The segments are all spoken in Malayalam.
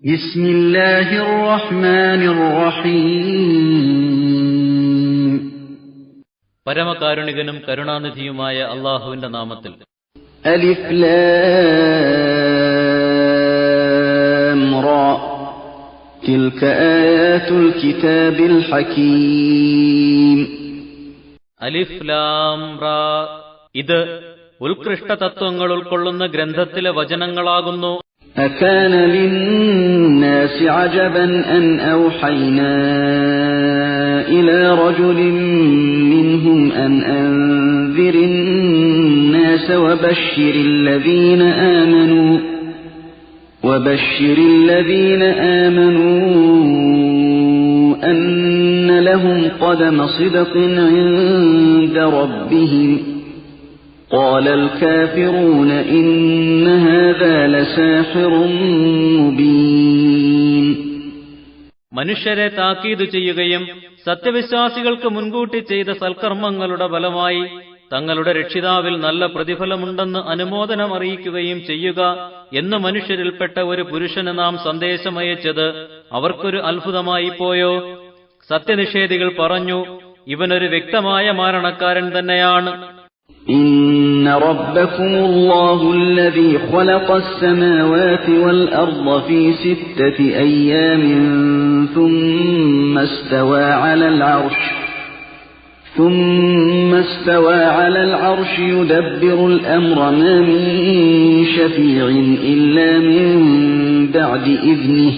ബിസ്മില്ലാഹിർ റഹ്മാനിർ റഹീം. പരമകാരുണികനും കരുണാനിധിയുമായ അല്ലാഹുവിന്റെ നാമത്തിൽ. അലിഫ് ലാം റാ തിൽക ആയാതുൽ കിതാബിൽ ഹകീം. അലിഫ് ലാം റാ, ഇത് ഉത്കൃഷ്ട തത്വങ്ങൾ ഉൾക്കൊള്ളുന്ന ഗ്രന്ഥത്തിലെ വചനങ്ങളാകുന്നു. أكان للناس عجبا أن أوحينا إلى رجل منهم أن أنذر الناس وبشر الذين آمنوا أن لهم قدم صدق عند ربهم قال الكافرون إن هذا لساحر مبين. മനുഷ്യരെ താക്കീത് ചെയ്യുകയും സത്യവിശ്വാസികൾക്ക് മുൻകൂട്ടി ചെയ്ത സൽക്കർമ്മങ്ങളുടെ ഫലമായി തങ്ങളുടെ രക്ഷിതാവിൽ നല്ല പ്രതിഫലമുണ്ടെന്ന് അനുമോദനം അറിയിക്കുകയും ചെയ്യുക എന്ന് മനുഷ്യരിൽപ്പെട്ട ഒരു പുരുഷന് നാം സന്ദേശമയച്ചത് അവർക്കൊരു അത്ഭുതമായി പോയോ? സത്യനിഷേധികൾ പറഞ്ഞു, ഇവനൊരു വ്യക്തമായ മാരണക്കാരൻ തന്നെയാണ്. إن ربكم الله الذي خلق السماوات والأرض في 6 أيام ثم استوى على العرش يدبر الأمر ما من شفيع إلا من بعد إذنه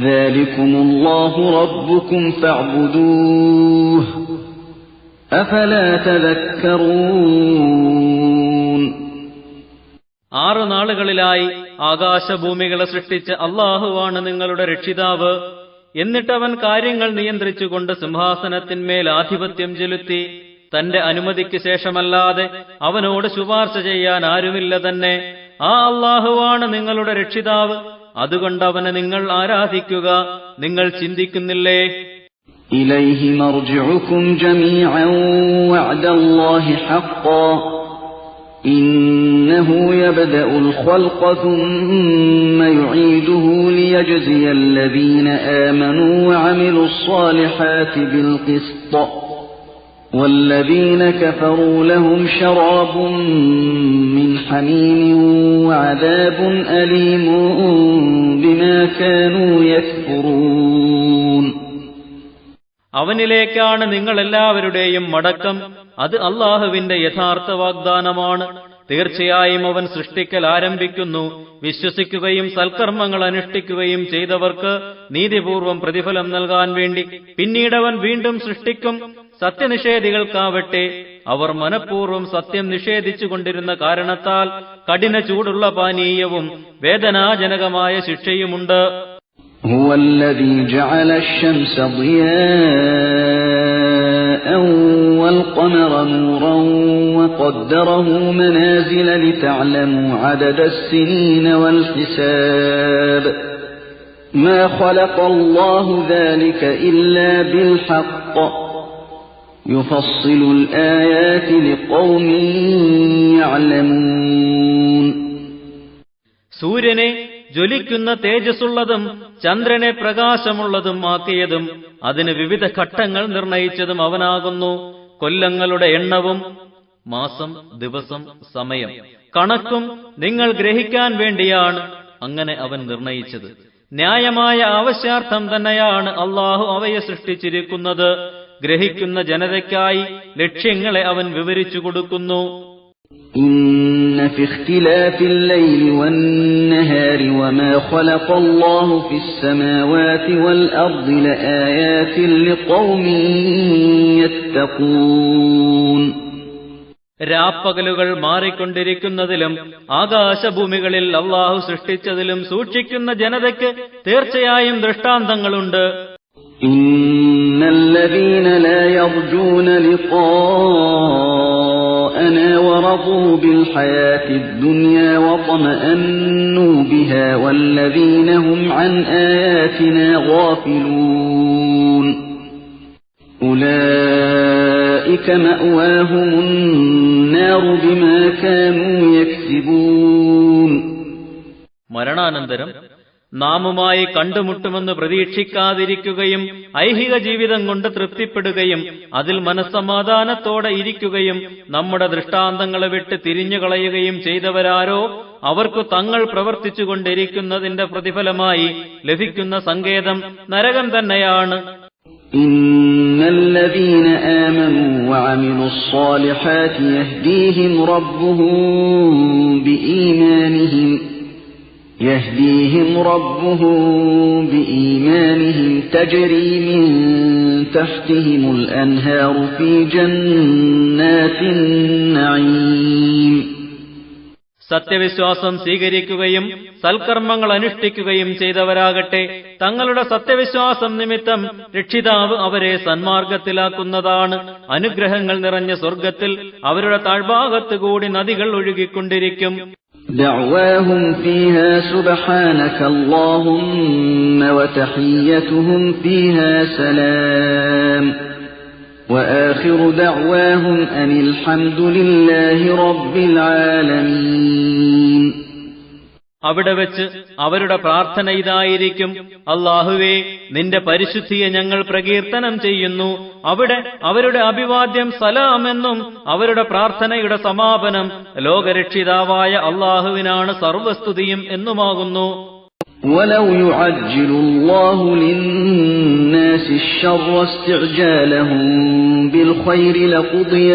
ذلكم الله ربكم فاعبدوه أفلا تذكرون. 6 നാളുകളിലായി ആകാശഭൂമികളെ സൃഷ്ടിച്ച അല്ലാഹുവാണ് നിങ്ങളുടെ രക്ഷിതാവ്. എന്നിട്ടവൻ കാര്യങ്ങൾ നിയന്ത്രിച്ചുകൊണ്ട് സിംഹാസനത്തിന്മേൽ ആധിപത്യം ചെലുത്തി. തന്റെ അനുമതിക്ക് ശേഷമല്ലാതെ അവനോട് ശുപാർശ ചെയ്യാൻ ആരുമില്ല തന്നെ. ആ അല്ലാഹുവാണ് നിങ്ങളുടെ രക്ഷിതാവ്. അതുകൊണ്ട് അവനെ നിങ്ങൾ ആരാധിക്കുക. നിങ്ങൾ ചിന്തിക്കുന്നില്ലേ? إليه مرجعكم جميعا وعد الله حقا إنه يبدأ الخلق ثم يعيده ليجزي الذين آمنوا وعملوا الصالحات بالقسط والذين كفروا لهم شراب من حميم وعذاب أليم بما كانوا يكفرون. അവനിലേക്കാണ് നിങ്ങളെല്ലാവരുടെയും മടക്കം. അത് അല്ലാഹുവിന്റെ യഥാർത്ഥ വാഗ്ദാനമാണ്. തീർച്ചയായും അവൻ സൃഷ്ടിക്കൽ ആരംഭിക്കുന്നു. വിശ്വസിക്കുകയും സൽക്കർമ്മങ്ങൾ അനുഷ്ഠിക്കുകയും ചെയ്തവർക്ക് നീതിപൂർവം പ്രതിഫലം നൽകാൻ വേണ്ടി പിന്നീടവൻ വീണ്ടും സൃഷ്ടിക്കും. സത്യനിഷേധികൾക്കാവട്ടെ അവർ മനഃപൂർവ്വം സത്യം നിഷേധിച്ചുകൊണ്ടിരുന്ന കാരണത്താൽ കഠിന ചൂടുള്ള പാനീയവും വേദനാജനകമായ ശിക്ഷയുമുണ്ട്. هو الذي جعل الشمس ضياء والقمر نورا وقدره منازل لتعلموا عدد السنين والحساب ما خلق الله ذلك إلا بالحق يفصل الآيات لقوم يعلمون. സൂര്യനെ ജ്വലിക്കുന്ന തേജസ്സുള്ളതും ചന്ദ്രനെ പ്രകാശമുള്ളതും ആക്കിയതും അതിന് വിവിധ ഘട്ടങ്ങൾ നിർണയിച്ചതും അവനാകുന്നു. കൊല്ലങ്ങളുടെ എണ്ണവും മാസം, ദിവസം, സമയം, കണക്കും നിങ്ങൾ ഗ്രഹിക്കാൻ വേണ്ടിയാണ് അങ്ങനെ അവൻ നിർണയിച്ചത്. ന്യായമായ ആവശ്യാർത്ഥം തന്നെയാണ് അല്ലാഹു അവയെ സൃഷ്ടിച്ചിരിക്കുന്നത്. ഗ്രഹിക്കുന്ന ജനതയ്ക്കായി ലക്ഷ്യങ്ങളെ അവൻ വിവരിച്ചു കൊടുക്കുന്നു. إن في اختلاف الليل والنهار وما خلق الله في السماوات والأرض لآيات لقوم يتقون. രാപ്പകലുകൾ മാറിക്കൊണ്ടിരിക്കുന്നതിലും ആകാശഭൂമികളിൽ അല്ലാഹു സൃഷ്ടിച്ചതിലും സൂക്ഷിക്കുന്ന ജനതയ്ക്ക് തീർച്ചയായും ദൃഷ്ടാന്തങ്ങളുണ്ട്. إن الذين لا يرجون لقاءنا ورضوا بالحياة الدنيا واطمأنوا بها والذين هم عن آياتنا غافلون أولئك مأواهم النار بما كانوا يكسبون. മരണാനന്തരം നാമുമായി കണ്ടുമുട്ടുമെന്ന് പ്രതീക്ഷിക്കാതിരിക്കുകയും ഐഹിക ജീവിതം കൊണ്ട് തൃപ്തിപ്പെടുകയും അതിൽ മനസ്സമാധാനത്തോടെ ഇരിക്കുകയും നമ്മുടെ ദൃഷ്ടാന്തങ്ങളെ വിട്ട് തിരിഞ്ഞുകളയുകയും ചെയ്തവരാരോ അവർക്കു തങ്ങൾ പ്രവർത്തിച്ചുകൊണ്ടിരിക്കുന്നതിന്റെ പ്രതിഫലമായി ലഭിക്കുന്ന സങ്കേതം നരകം തന്നെയാണ്. ഇന്നല്ലദീന ആമനൂ വഅമിലുസ്സാലിഹാതി യഹ്ദീഹിം റബ്ബുഹും ബിഈമാനിഹിം തജ്രീ മിൻ തഹ്തിഹിമുൽ അൻഹാറു ഫീ ജന്നാത്തിൻ നഈം. സത്യവിശ്വാസം സ്വീകരിക്കുകയും സൽക്കർമ്മങ്ങൾ അനുഷ്ഠിക്കുകയും ചെയ്തവരാകട്ടെ തങ്ങളുടെ സത്യവിശ്വാസം നിമിത്തം രക്ഷിതാവ് അവരെ സന്മാർഗത്തിലാക്കുന്നതാണ്. അനുഗ്രഹങ്ങൾ നിറഞ്ഞ സ്വർഗത്തിൽ അവരുടെ താഴ്ഭാഗത്തുകൂടി നദികൾ ഒഴുകിക്കൊണ്ടിരിക്കും. ദഅവാഹും ഫീഹാ സുബ്ഹാനക അല്ലാഹുമ്മ വതഹിയ്യതുഹും ഫീഹാ സലാം وآخر دعواهم أن الحمد لله رب العالمين. അവിടെ വെച്ച് അവരുടെ പ്രാർത്ഥന ഇതായിരിക്കും: അല്ലാഹുവേ, നിന്റെ പരിശുദ്ധിയെ ഞങ്ങൾ പ്രകീർത്തനം ചെയ്യുന്നു. അവിടെ അവരുടെ അഭിവാദ്യം സലാം എന്നും അവരുടെ പ്രാർത്ഥനയുടെ സമാപനം ലോകരക്ഷിതാവായ അല്ലാഹുവിനാണ് സർവസ്തുതിയും എന്നുമാകുന്നു. وَلَوْ يُعَجِّلُ اللَّهُ لِلنَّاسِ الشَّرَّ اسْتِعْجَالَهُم بِالْخَيْرِ لَقُضِيَ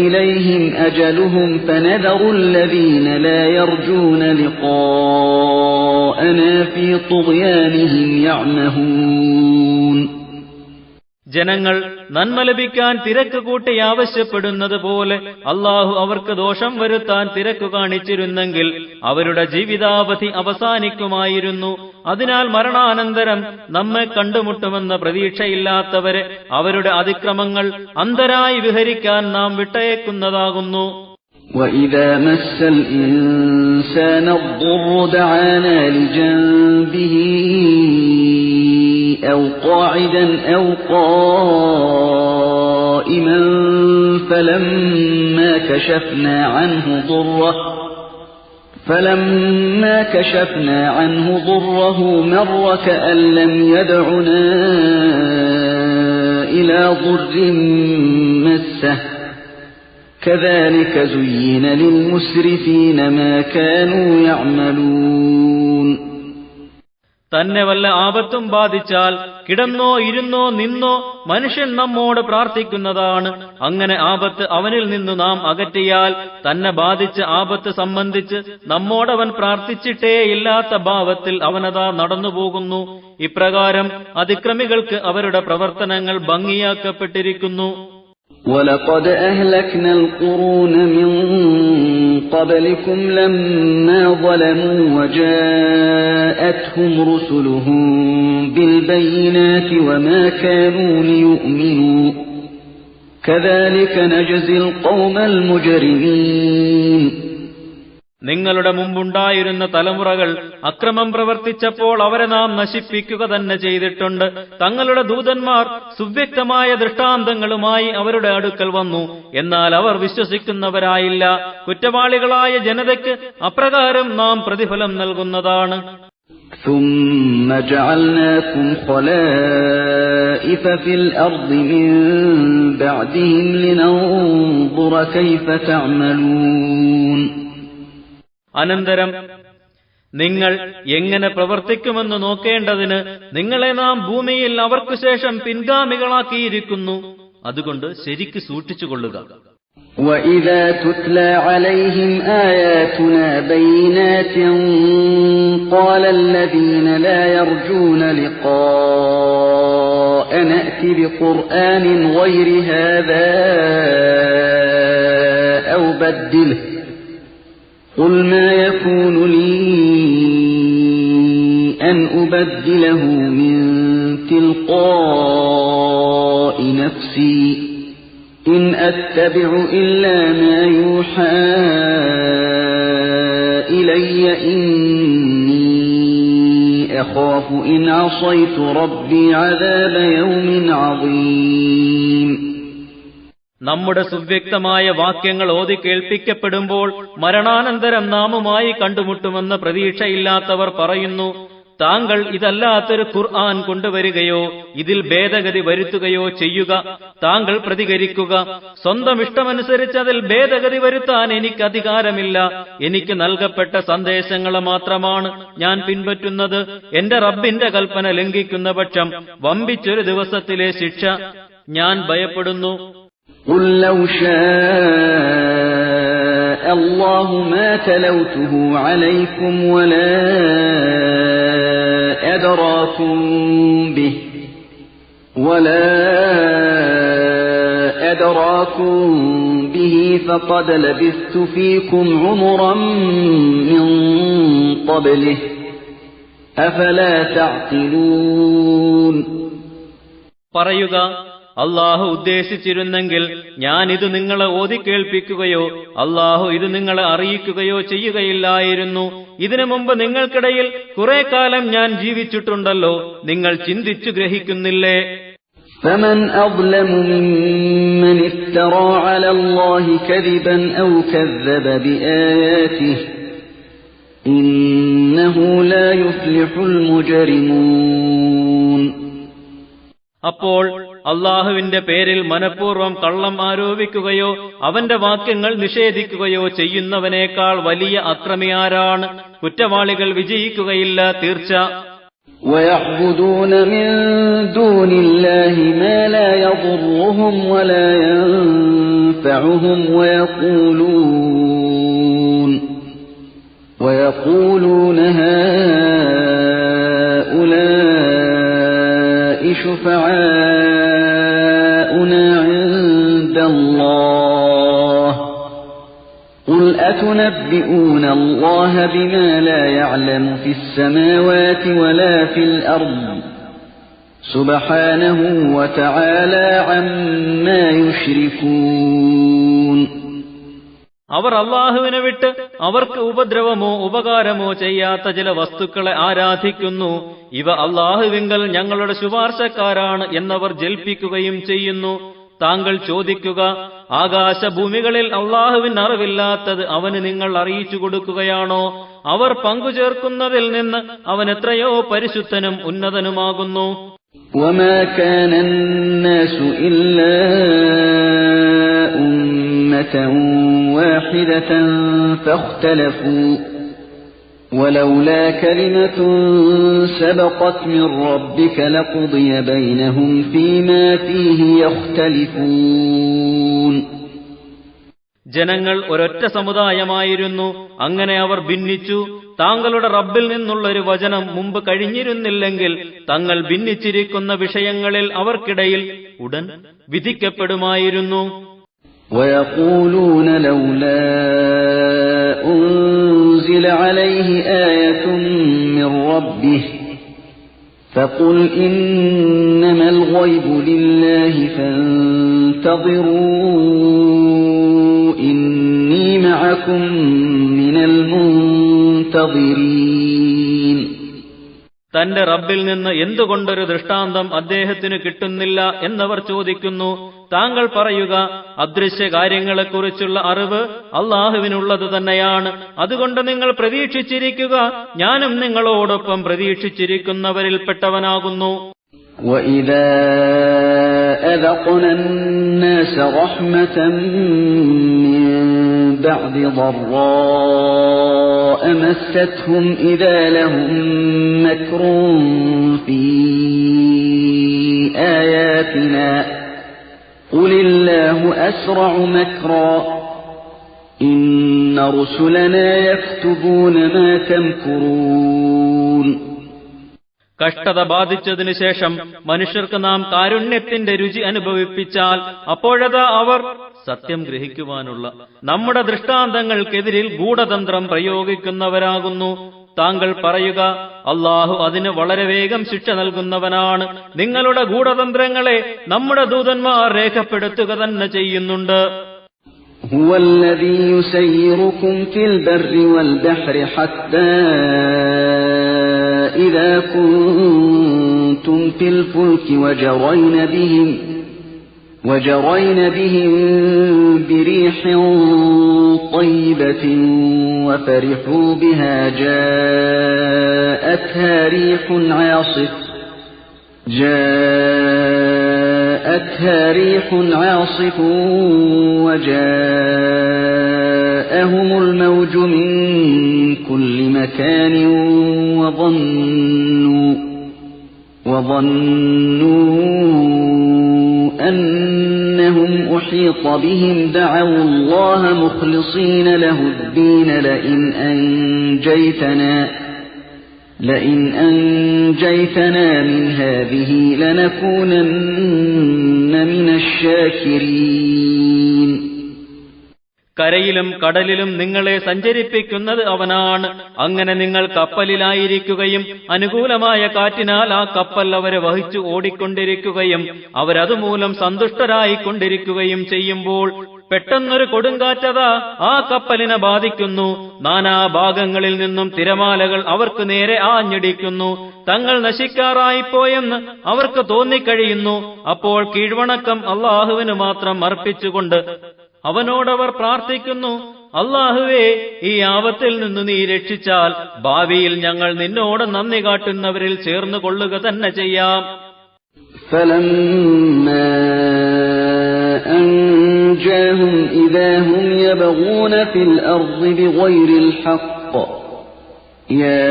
إِلَيْهِمْ أَجَلُهُمْ فَنَذَرُ الَّذِينَ لَا يَرْجُونَ لِقَاءَنَا فِي طُغْيَانِهِمْ يَعْمَهُونَ. ജനങ്ങൾ നന്മ ലഭിക്കാൻ തിരക്ക് കൂട്ടി ആവശ്യപ്പെടുന്നത് പോലെ അള്ളാഹു അവർക്ക് ദോഷം വരുത്താൻ തിരക്കു കാണിച്ചിരുന്നെങ്കിൽ അവരുടെ ജീവിതാവധി അവസാനിക്കുമായിരുന്നു. അതിനാൽ മരണാനന്തരം നമ്മെ കണ്ടുമുട്ടുമെന്ന പ്രതീക്ഷയില്ലാത്തവരെ അവരുടെ അതിക്രമങ്ങൾ അന്ധരായി വിഹരിക്കാൻ നാം വിട്ടയക്കുന്നതാകുന്നു. وَإِذَا مَسَّ الْإِنسَانَ الضُّرُّ دَعَانَا لِجَنبِهِ أَوْ قَاعِدًا أَوْ قَائِمًا فَلَمَّا كَشَفْنَا عَنْهُ ضُرَّهُ مَرَّ كَأَن لَّمْ يَدْعُنَا إِلَى ضُرٍّ مَّسَّهُ كَذَلِكَ زُيِّنَ لِلْمُسْرِفِينَ مَا كَانُوا يَعْمَلُونَ. തന്നെ വല്ല ആപത്തും ബാധിച്ചാൽ കിടന്നോ ഇരുന്നോ നിന്നോ മനുഷ്യൻ നമ്മോട് പ്രാർത്ഥിക്കുന്നതാണ്. അങ്ങനെ ആപത്ത് അവനിൽ നിന്നു നാം അകറ്റിയാൽ തന്നെ ബാധിച്ച ആപത്ത് സംബന്ധിച്ച് നമ്മോടവൻ പ്രാർത്ഥിച്ചിട്ടേ ഇല്ലാത്ത ഭാവത്തിൽ അവനതാ നടന്നുപോകുന്നു. ഇപ്രകാരം അതിക്രമികൾക്ക് അവരുടെ പ്രവർത്തനങ്ങൾ ഭംഗിയാക്കപ്പെട്ടിരിക്കുന്നു. وَلَقَدْ أَهْلَكْنَا الْقُرُونَ مِنْ قَبْلِكُمْ لَمَّا ظَلَمُوا وَجَاءَتْهُمْ رُسُلُهُم بِالْبَيِّنَاتِ وَمَا كَانُوا لِيُؤْمِنُوا كَذَلِكَ نَجْزِي الْقَوْمَ الْمُجْرِمِينَ. നിങ്ങളുടെ മുമ്പുണ്ടായിരുന്ന തലമുറകൾ അക്രമം പ്രവർത്തിച്ചപ്പോൾ അവരെ നാം നശിപ്പിക്കുക തന്നെ ചെയ്തിട്ടുണ്ട്. തങ്ങളുടെ ദൂതന്മാർ സുവ്യക്തമായ ദൃഷ്ടാന്തങ്ങളുമായി അവരുടെ അടുക്കൽ വന്നു, എന്നാൽ അവർ വിശ്വസിക്കുന്നവരായില്ല. കുറ്റവാളികളായ ജനതയ്ക്ക് അപ്രകാരം നാം പ്രതിഫലം നൽകുന്നതാണ്. ثُمَّ جَعَلْنَاكُمْ خَلَائِفَ فِي الْأَرْضِ مِنْ بَعْدِهِمْ لِنَنظُرَ كَيْفَ تَعْمَلُونَ. അനന്തരം നിങ്ങൾ എങ്ങനെ പ്രവർത്തിക്കുമെന്ന് നോക്കേണ്ടതിന് നിങ്ങളെ നാം ഭൂമിയിൽ അവർക്കു ശേഷം പിൻഗാമികളാക്കിയിരിക്കുന്നു. അതുകൊണ്ട് ശരിക്ക് സൂക്ഷിച്ചുകൊള്ളുക. وَإِذَا تُتْلَى عَلَيْهِمْ آيَاتُنَا بَيِّنَاتٍ قَالَ الَّذِينَ لَا يَرْجُونَ لِقَاءَنَا ائْتِ بِقُرْآنٍ غَيْرِ هَذَا أَوْ بَدِّلْهُ قُلْ مَا يَكُونُ لِي أَنْ أُبَدِّلَهُ مِنْ تِلْقَاءِ نَفْسِي إِنْ أَتَّبِعُ إِلَّا مَا يُوحَى إِلَيَّ إِنِّي أَخَافُ إِنْ عَصَيْتُ رَبِّي عَذَابَ يَوْمٍ عَظِيمٍ. നമ്മുടെ സുവ്യക്തമായ വാക്യങ്ങൾ ഓതി കേൾപ്പിക്കപ്പെടുമ്പോൾ മരണാനന്തരം നാമുമായി കണ്ടുമുട്ടുമെന്ന പ്രതീക്ഷയില്ലാത്തവർ പറയുന്നു, താങ്കൾ ഇതല്ലാത്തൊരു ഖുർആൻ കൊണ്ടുവരികയോ ഇതിൽ ഭേദഗതി വരുത്തുകയോ ചെയ്യുക. താങ്കൾ പ്രതികരിക്കുക, സ്വന്തം ഇഷ്ടമനുസരിച്ച് അതിൽ ഭേദഗതി വരുത്താൻ എനിക്ക് അധികാരമില്ല. എനിക്ക് നൽകപ്പെട്ട സന്ദേശങ്ങളെ മാത്രമാണ് ഞാൻ പിൻപറ്റുന്നത്. എന്റെ റബ്ബിന്റെ കൽപ്പന ലംഘിക്കുന്ന പക്ഷം വമ്പിച്ചൊരു ദിവസത്തിലെ ശിക്ഷ ഞാൻ ഭയപ്പെടുന്നു. قُل لَّوْ شَاءَ اللَّهُ مَا تَلَوْتُهُ عَلَيْكُمْ وَلَا أَدْرَاكُم بِهِ فَقَدْ لَبِثْتُ فِيكُمْ عُمُرًا مِّن قَبْلِهِ أَفَلَا تَعْقِلُونَ. പറയുക, അല്ലാഹു ഉദ്ദേശിച്ചിരുന്നെങ്കിൽ ഞാൻ ഇത് നിങ്ങളെ ഓതിക്കേൾപ്പിക്കുകയോ അല്ലാഹു ഇത് നിങ്ങളെ അറിയിക്കുകയോ ചെയ്യുകയില്ലായിരുന്നു. ഇതിനു മുമ്പ് നിങ്ങൾക്കിടയിൽ കുറെ കാലം ഞാൻ ജീവിച്ചിട്ടുണ്ടല്ലോ, നിങ്ങൾ ചിന്തിച്ചു ഗ്രഹിക്കുന്നില്ലേ? فَمَنْ أَظْلَمُ مِمَّنِ افْتَرَى عَلَى اللَّهِ كَذِبًا أَوْ كَذَّبَ بِآيَاتِهِ إِنَّهُ لَا يُفْلِحُ الْمُجْرِمُونَ. അപ്പോൾ അള്ളാഹുവിന്റെ പേരിൽ മനഃപൂർവ്വം കള്ളം ആരോപിക്കുകയോ അവന്റെ വാക്യങ്ങൾ നിഷേധിക്കുകയോ ചെയ്യുന്നവനേക്കാൾ വലിയ അക്രമിയാരാണ്? കുറ്റവാളികൾ വിജയിക്കുകയില്ല, തീർച്ച. وَيَعْبُدُونَ مِن دُونِ اللَّهِ مَا لَا يَضُرُّهُمْ وَلَا يَنفَعُهُمْ وَيَقُولُونَ هَؤُلَاءِ شُفَعَاؤُنَا عِندَ اللَّهِ قُلْ أَتُنَبِّئُونَ اللَّهَ بِمَا لَا يَعْلَمُ فِي السَّمَاوَاتِ وَلَا فِي الْأَرْضِ سُبْحَانَهُ وَتَعَالَى عَمَّا يُشْرِكُونَ. അവർ അള്ളാഹുവിനെ വിട്ട് അവർക്ക് ഉപദ്രവമോ ഉപകാരമോ ചെയ്യാത്ത ചില വസ്തുക്കളെ ആരാധിക്കുന്നു. ഇവ അള്ളാഹുവിങ്കൽ ഞങ്ങളുടെ ശുപാർശക്കാരാണ് എന്നവർ ജൽപ്പിക്കുകയും ചെയ്യുന്നു. താങ്കൾ ചോദിക്കുക, ആകാശഭൂമികളിൽ അള്ളാഹുവിന് അറിവില്ലാത്തത് അവന് നിങ്ങൾ അറിയിച്ചു കൊടുക്കുകയാണോ? അവർ പങ്കുചേർക്കുന്നതിൽ നിന്ന് അവൻ എത്രയോ പരിശുദ്ധനും ഉന്നതനുമാകുന്നു. وَمَا كَانَ النَّاسُ إِلَّا أُمَّةً وَاحِدَةً فَاخْتَلَفُوا وَلَوْلَا كَلِمَةٌ سَبَقَتْ مِنْ رَبِّكَ لَقُضِيَ بَيْنَهُمْ فِيمَا فِيهِ يَخْتَلِفُونَ. ജനങ്ങൾ ഒരൊറ്റ സമുദായമായിരുന്നു, അങ്ങനെ അവർ ഭിന്നിച്ചു. താങ്കളുടെ റബ്ബിൽ നിന്നുള്ളൊരു വചനം മുമ്പ് കഴിഞ്ഞിരുന്നില്ലെങ്കിൽ തങ്ങൾ ഭിന്നിച്ചിരിക്കുന്ന വിഷയങ്ങളിൽ അവർക്കിടയിൽ ഉടൻ വിധിക്കപ്പെടുമായിരുന്നു. وَيَقُولُونَ لَوْلَا أُنْزِلَ عَلَيْهِ آيَةٌ مِّن رَّبِّهِ فَقُلْ إِنَّمَا الْغَيْبُ لِلَّهِ فَانتَظِرُوا إِنِّي مَعَكُمْ مِنَ الْمُنْتَظِرِينَ. തന്റെ റബ്ബിൽ നിന്ന് എന്തുകൊണ്ടൊരു ദൃഷ്ടാന്തം അദ്ദേഹത്തിന് കിട്ടുന്നില്ല എന്നവർ ചോദിക്കുന്നു. താങ്കൾ പറയുക, അദൃശ്യ കാര്യങ്ങളെക്കുറിച്ചുള്ള അറിവ് അള്ളാഹുവിനുള്ളത് തന്നെയാണ്. അതുകൊണ്ട് നിങ്ങൾ പ്രതീക്ഷിച്ചിരിക്കുക, ഞാനും നിങ്ങളോടൊപ്പം പ്രതീക്ഷിച്ചിരിക്കുന്നവരിൽപ്പെട്ടവനാകുന്നു. وَإِذَا أَذَقْنَا النَّاسَ رَحْمَةً مِّن بَعْدِ ضَرَّاءَ مَسَّتْهُمْ إِذَا لَهُم مَّكْرٌ فِي آيَاتِنَا قُلِ اللَّهُ أَسْرَعُ مَكْرًا إِنَّ رُسُلَنَا يَكْتُبُونَ مَا تَمْكُرُونَ. കഷ്ടത ബാധിച്ചതിനു ശേഷം മനുഷ്യർക്ക് നാം കാരുണ്യത്തിന്റെ രുചി അനുഭവിപ്പിച്ചാൽ അപ്പോഴതാ അവർ സത്യം ഗ്രഹിക്കുവാനുള്ള നമ്മുടെ ദൃഷ്ടാന്തങ്ങൾക്കെതിരിൽ ഗൂഢതന്ത്രം പ്രയോഗിക്കുന്നവരാകുന്നു. താങ്കൾ പറയുക, അള്ളാഹു അതിന് വളരെ വേഗം ശിക്ഷ നൽകുന്നവനാണ്. നിങ്ങളുടെ ഗൂഢതന്ത്രങ്ങളെ നമ്മുടെ ദൂതന്മാർ രേഖപ്പെടുത്തുക തന്നെ ചെയ്യുന്നുണ്ട്. هُوَ الَّذِي يُسَيِّرُكُمْ فِي الْبَرِّ وَالْبَحْرِ حَتَّى إِذَا كُنتُمْ فِي الْفُلْكِ وجرين بهم بريح طيبة وفرحوا بها جاءتها ريح عاصف وجاءهم الموج من كل مكان وظنوا أنهم أحيط بهم دعوا الله مخلصين له الدين لئن أنجيتنا من هذه لنكونن من الشاكرين. കരയിലും കടലിലും നിങ്ങളെ സഞ്ചരിപ്പിക്കുന്നത് അവനാണ്. അങ്ങനെ നിങ്ങൾ കപ്പലിലായിരിക്കുകയും അനുകൂലമായ കാറ്റിനാൽ ആ കപ്പൽ അവരെ വഹിച്ചു ഓടിക്കൊണ്ടിരിക്കുകയും അവരതുമൂലം സന്തുഷ്ടരായിക്കൊണ്ടിരിക്കുകയും ചെയ്യുമ്പോൾ പെട്ടെന്നൊരു കൊടുങ്കാറ്റതാ ആ കപ്പലിനെ ബാധിക്കുന്നു. നാനാഭാഗങ്ങളിൽ നിന്നും തിരമാലകൾ അവർക്ക് നേരെ ആഞ്ഞടിക്കുന്നു. തങ്ങൾ നശിക്കാറായിപ്പോയെന്ന് അവർക്ക് തോന്നിക്കഴിയുന്നു. അപ്പോൾ കീഴ്വണക്കം അള്ളാഹുവിന് മാത്രം അർപ്പിച്ചുകൊണ്ട് അവനോടവർ പ്രാർത്ഥിക്കുന്നു, അല്ലാഹുവേ, ഈ ആപത്തിൽ നിന്ന് നീ രക്ഷിച്ചാൽ ഭാവിയിൽ ഞങ്ങൾ നിന്നോട് നന്ദി കാട്ടുന്നവരിൽ ചേർന്നു കൊള്ളുക തന്നെ ചെയ്യാം. فَلَمَّا أَنْجَاهُمْ إِذَا هُمْ يَبْغُونَ فِي الْأَرْضِ بِغَيْرِ الْحَقِّ يَا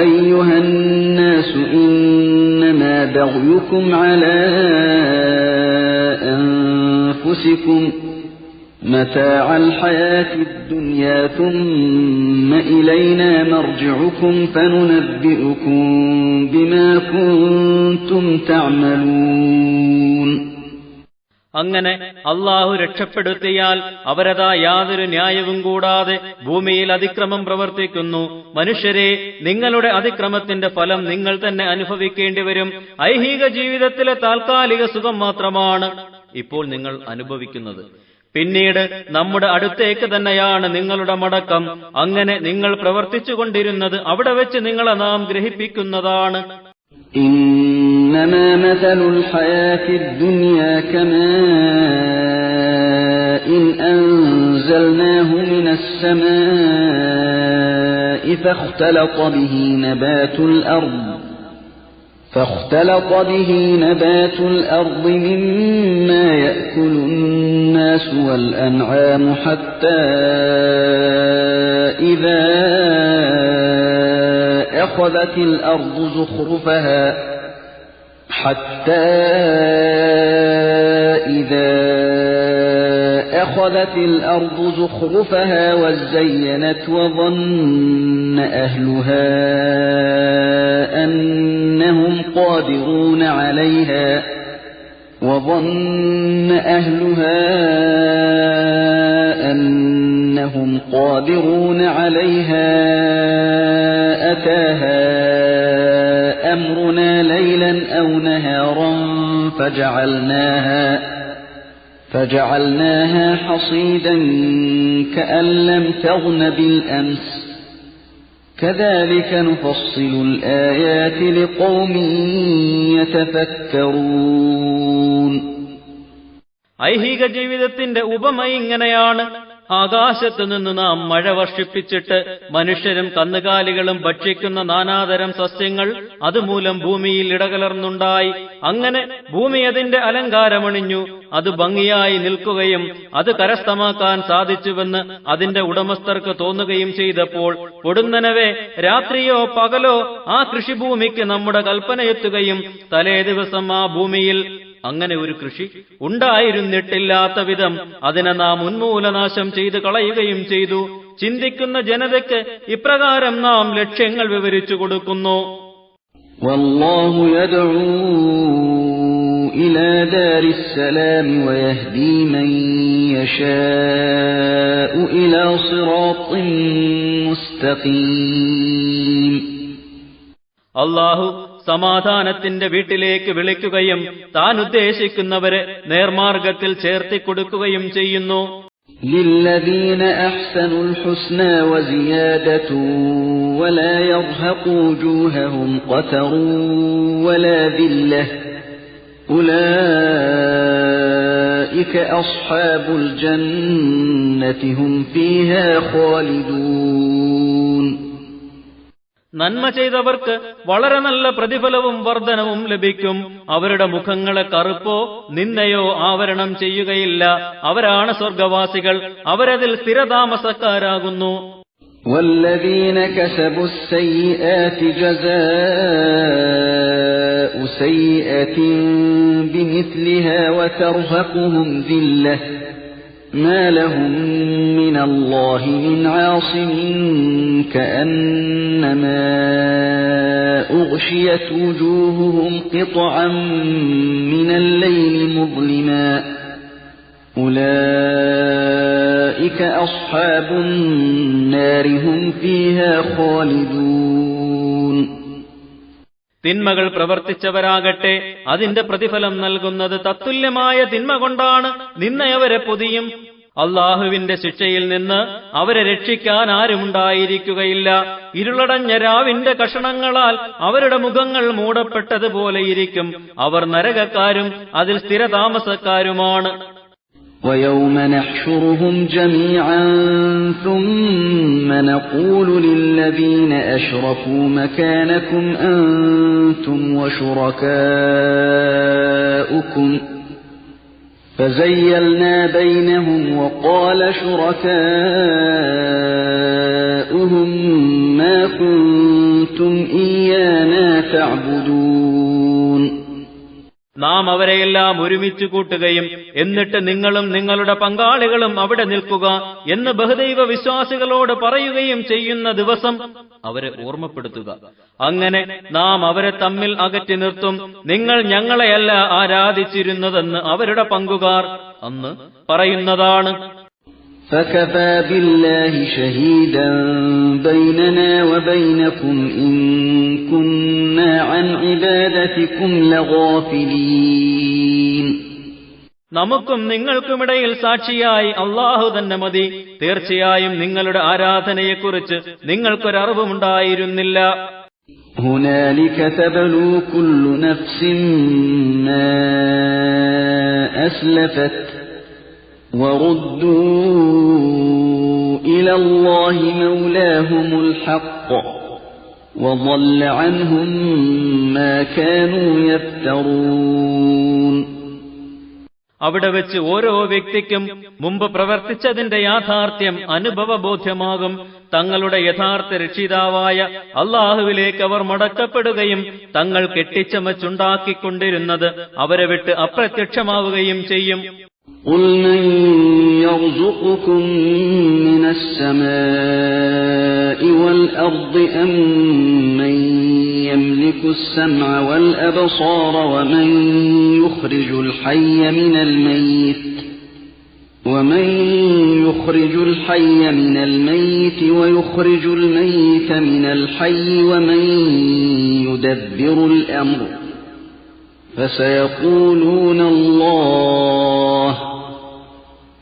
أَيُّهَا النَّاسُ إِنَّمَا بَغْيُكُمْ عَلَى أنفسكم متاع الحياة الدنيا ثم إلينا مرجعكم فننبئكم بما كنتم تعملون. അങ്ങനെ അള്ളാഹു രക്ഷപ്പെടുത്തിയാൽ അവരതാ യാതൊരു ന്യായവും കൂടാതെ ഭൂമിയിൽ അതിക്രമം പ്രവർത്തിക്കുന്നു. മനുഷ്യരെ, നിങ്ങളുടെ അതിക്രമത്തിന്റെ ഫലം നിങ്ങൾ തന്നെ അനുഭവിക്കേണ്ടി വരും. ഐഹിക ജീവിതത്തിലെ താൽക്കാലിക സുഖം മാത്രമാണ് ഇപ്പോൾ നിങ്ങൾ അനുഭവിക്കുന്നത്. പിന്നീട് നമ്മുടെ അടുത്തേക്ക് തന്നെയാണ് നിങ്ങളുടെ മടക്കം. അങ്ങനെ നിങ്ങൾ പ്രവർത്തിച്ചുകൊണ്ടിരുന്നത് അവിടെ വെച്ച് നിങ്ങളെ നാം ഗ്രഹിപ്പിക്കുന്നതാണ്. إنما مثل الحياة الدنيا كماء أنزلناه من السماء فاختلط به نبات الأرض مما يأكل الناس والأنعام حتى إذا أخذت الأرض زخرفها وزينت وظن أهلها أنهم قادرون عليها أتاها أمرنا ليلا أو نهارا فجعلناها حصيدا كأن لم تغن بالأمس كذلك نفصل الآيات لقوم يتفكرون. ഐഹിക ജീവിതത്തിന്റെ ഉപമ ഇങ്ങനെയാണ്. ആകാശത്തു നിന്ന് നാം മഴ വർഷിപ്പിച്ചിട്ട് മനുഷ്യരും കന്നുകാലികളും ഭക്ഷിക്കുന്ന നാനാതരം സസ്യങ്ങൾ അതുമൂലം ഭൂമിയിൽ ഇടകലർന്നുണ്ടായി. അങ്ങനെ ഭൂമി അതിന്റെ അലങ്കാരമണിഞ്ഞു. അത് ഭംഗിയായി നിൽക്കുകയും അത് കരസ്ഥമാക്കാൻ സാധിച്ചുവെന്ന് അതിന്റെ ഉടമസ്ഥർക്ക് തോന്നുകയും ചെയ്തപ്പോൾ പൊടുന്നനവേ രാത്രിയോ പകലോ ആ കൃഷിഭൂമിക്ക് നമ്മുടെ കൽപ്പനയെത്തുകയും തലേ ദിവസം ആ ഭൂമിയിൽ അങ്ങനെ ഒരു കൃഷി ഉണ്ടായിരുന്നിട്ടില്ലാത്ത വിധം അതിനെ നാം ഉന്മൂലനാശം ചെയ്ത് കളയുകയും ചെയ്തു. ചിന്തിക്കുന്ന ജനതയ്ക്ക് ഇപ്രകാരം നാം ലക്ഷ്യങ്ങൾ വിവരിച്ചു കൊടുക്കുന്നു. വല്ലാഹു യദ്ഉ ഇലാ ദാരിസ്സലാം വയഹ്ദി മൻ യശാഉ ഇലാ സിറാത്തിൻ മുസ്തഖീം. അല്ലാഹു സമാധാനത്തിന്റെ വീട്ടിലേക്ക് വിളിക്കുകയും താൻ ഉദ്ദേശിക്കുന്നവരെ നേർമാർഗത്തിൽ ചേർത്തിക്കൊടുക്കുകയും ചെയ്യുന്നു. للذين أحسنوا الحسنى وزيادة ولا يرهق وجوههم قتر ولا ذلة أولئك أصحاب الجنة هم فيها خالدون. നന്മ ചെയ്തവർക്ക് വളരെ നല്ല പ്രതിഫലവും വർധനവും ലഭിക്കും. അവരുടെ മുഖങ്ങളെ കറുപ്പോ നിന്ദയോ ആവരണം ചെയ്യുകയില്ല. അവരാണ് സ്വർഗവാസികൾ. അവരതിൽ സ്ഥിരതാമസക്കാരാകുന്നു. والذين كسبوا السيئات جزاء سيئة بمثلها وترهقهم ذلة ما لهم من الله من عاصم كأنما أغشيت وجوههم قطعا من الليل مظلما أولئك أصحاب النار هم فيها خالدون. തിന്മകൾ പ്രവർത്തിച്ചവരാകട്ടെ അതിന്റെ പ്രതിഫലം നൽകുന്നത് തത്തുല്യമായ തിന്മ കൊണ്ടാണ്. നിന്നയവരെ പൊതിയും. അള്ളാഹുവിന്റെ ശിക്ഷയിൽ നിന്ന് അവരെ രക്ഷിക്കാൻ ആരുമുണ്ടായിരിക്കുകയില്ല. ഇരുളടഞ്ഞ രാവിന്റെ കഷണങ്ങളാൽ അവരുടെ മുഖങ്ങൾ മൂടപ്പെട്ടതുപോലെയിരിക്കും. അവർ നരകക്കാരും അതിൽ സ്ഥിരതാമസക്കാരുമാണ്. وَيَوْمَ نَحْشُرُهُمْ جَمِيعًا ثُمَّ نَقُولُ لِلَّذِينَ أَشْرَكُوا مَكَانَكُمْ أَنْتُمْ وَشُرَكَاؤُكُمْ فَزَيَّلْنَا بَيْنَهُمْ وَقَالَ شُرَكَاؤُهُمْ مَا كُنْتُمْ إِيَّانَا تَعْبُدُونَ. നാം അവരെയെല്ലാം ഒരുമിച്ചു കൂട്ടുകയും എന്നിട്ട് നിങ്ങളും നിങ്ങളുടെ പങ്കാളികളും അവിടെ നിൽക്കുക എന്ന് ബഹുദൈവ വിശ്വാസികളോട് പറയുകയും ചെയ്യുന്ന ദിവസം അവരെ ഓർമ്മപ്പെടുത്തുക. അങ്ങനെ നാം അവരെ തമ്മിൽ അകറ്റി നിർത്തും. നിങ്ങൾ ഞങ്ങളെയല്ല ആരാധിച്ചിരുന്നതെന്ന് അവരുടെ പങ്കുകാർ അന്ന് പറയുന്നതാണ്. فَكَفَى بِاللَّهِ شَهِيدًا بَيْنَنَا وَبَيْنَكُمْ إِن كُنَّا عَنْ عِبَادَتِكُمْ لَغَافِلِينَ. നമുക്കും നിങ്ങൾക്കുമിടയിൽ സാക്ഷിയായി അല്ലാഹു തന്നെ മതി. തീർച്ചയായും നിങ്ങളുടെ ആരാധനയെക്കുറിച്ച് നിങ്ങൾക്കൊരറിവുമുണ്ടായിരുന്നില്ല. هُنَالِكَ تَبْلُو كُلُّ نَفْسٍ مَا أَسْلَفَتْ وَرُدُّوا إِلَى اللَّهِ مَوْلَاهُمُ الْحَقِّ وَضَلَّ عَنْهُمْ مَا كَانُوا يَفْتَرُونَ. അവിടെ വെച്ച് ഓരോ വ്യക്തിക്കും മുമ്പ് പ്രവർത്തിച്ചതിന്റെ യാഥാർത്ഥ്യം അനുഭവബോധ്യമാകും. തങ്ങളുടെ യഥാർത്ഥ രക്ഷിതാവായ അള്ളാഹുവിലേക്ക് അവർ മടക്കപ്പെടുകയും തങ്ങൾ കെട്ടിച്ചമച്ചുണ്ടാക്കിക്കൊണ്ടിരുന്നത് അവരെ വിട്ട് അപ്രത്യക്ഷമാവുകയും ചെയ്യും. قُلْ مَنْ يَرْزُقُكُمْ مِنَ السَّمَاءِ وَالْأَرْضِ أَمَّنْ يَمْلِكُ السَّمْعَ وَالْأَبْصَارَ وَمَنْ يُخْرِجُ الْحَيَّ مِنَ الْمَيِّتِ وَيُخْرِجُ الْمَيِّتَ مِنَ الْحَيِّ وَمَنْ يُدَبِّرُ الْأَمْرَ فَسَيَقُولُونَ اللَّهُ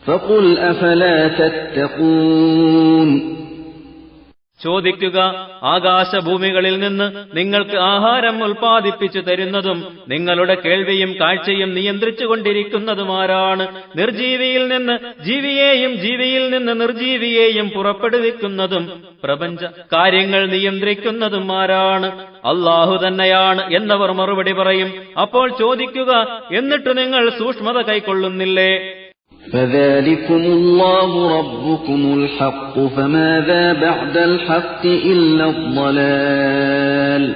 فَقُلْ أَفَلَا تَتَّقُونَ. ചോദിക്കുക, ആകാശഭൂമികളിൽ നിന്ന് നിങ്ങൾക്ക് ആഹാരം ഉൽപ്പാദിപ്പിച്ചു തരുന്നതും നിങ്ങളുടെ കേൾവിയും കാഴ്ചയും നിയന്ത്രിച്ചുകൊണ്ടിരിക്കുന്നതുമാരാണ്? നിർജീവിയിൽ നിന്ന് ജീവിയെയും ജീവിയിൽ നിന്ന് നിർജീവിയെയും പുറപ്പെടുവിക്കുന്നതും പ്രപഞ്ച കാര്യങ്ങൾ നിയന്ത്രിക്കുന്നതും ആരാണ്? അല്ലാഹു തന്നെയാണ് എന്നവർ മറുപടി പറയും. അപ്പോൾ ചോദിക്കുക, എന്നിട്ട് നിങ്ങൾ സൂക്ഷ്മത കൈക്കൊള്ളുന്നില്ലേ? فَذَلِكُمُ اللَّهُ رَبُّكُمُ الْحَقُّ فَمَاذَا بَعْدَ الْحَقِّ إِلَّا الضَّلَالُ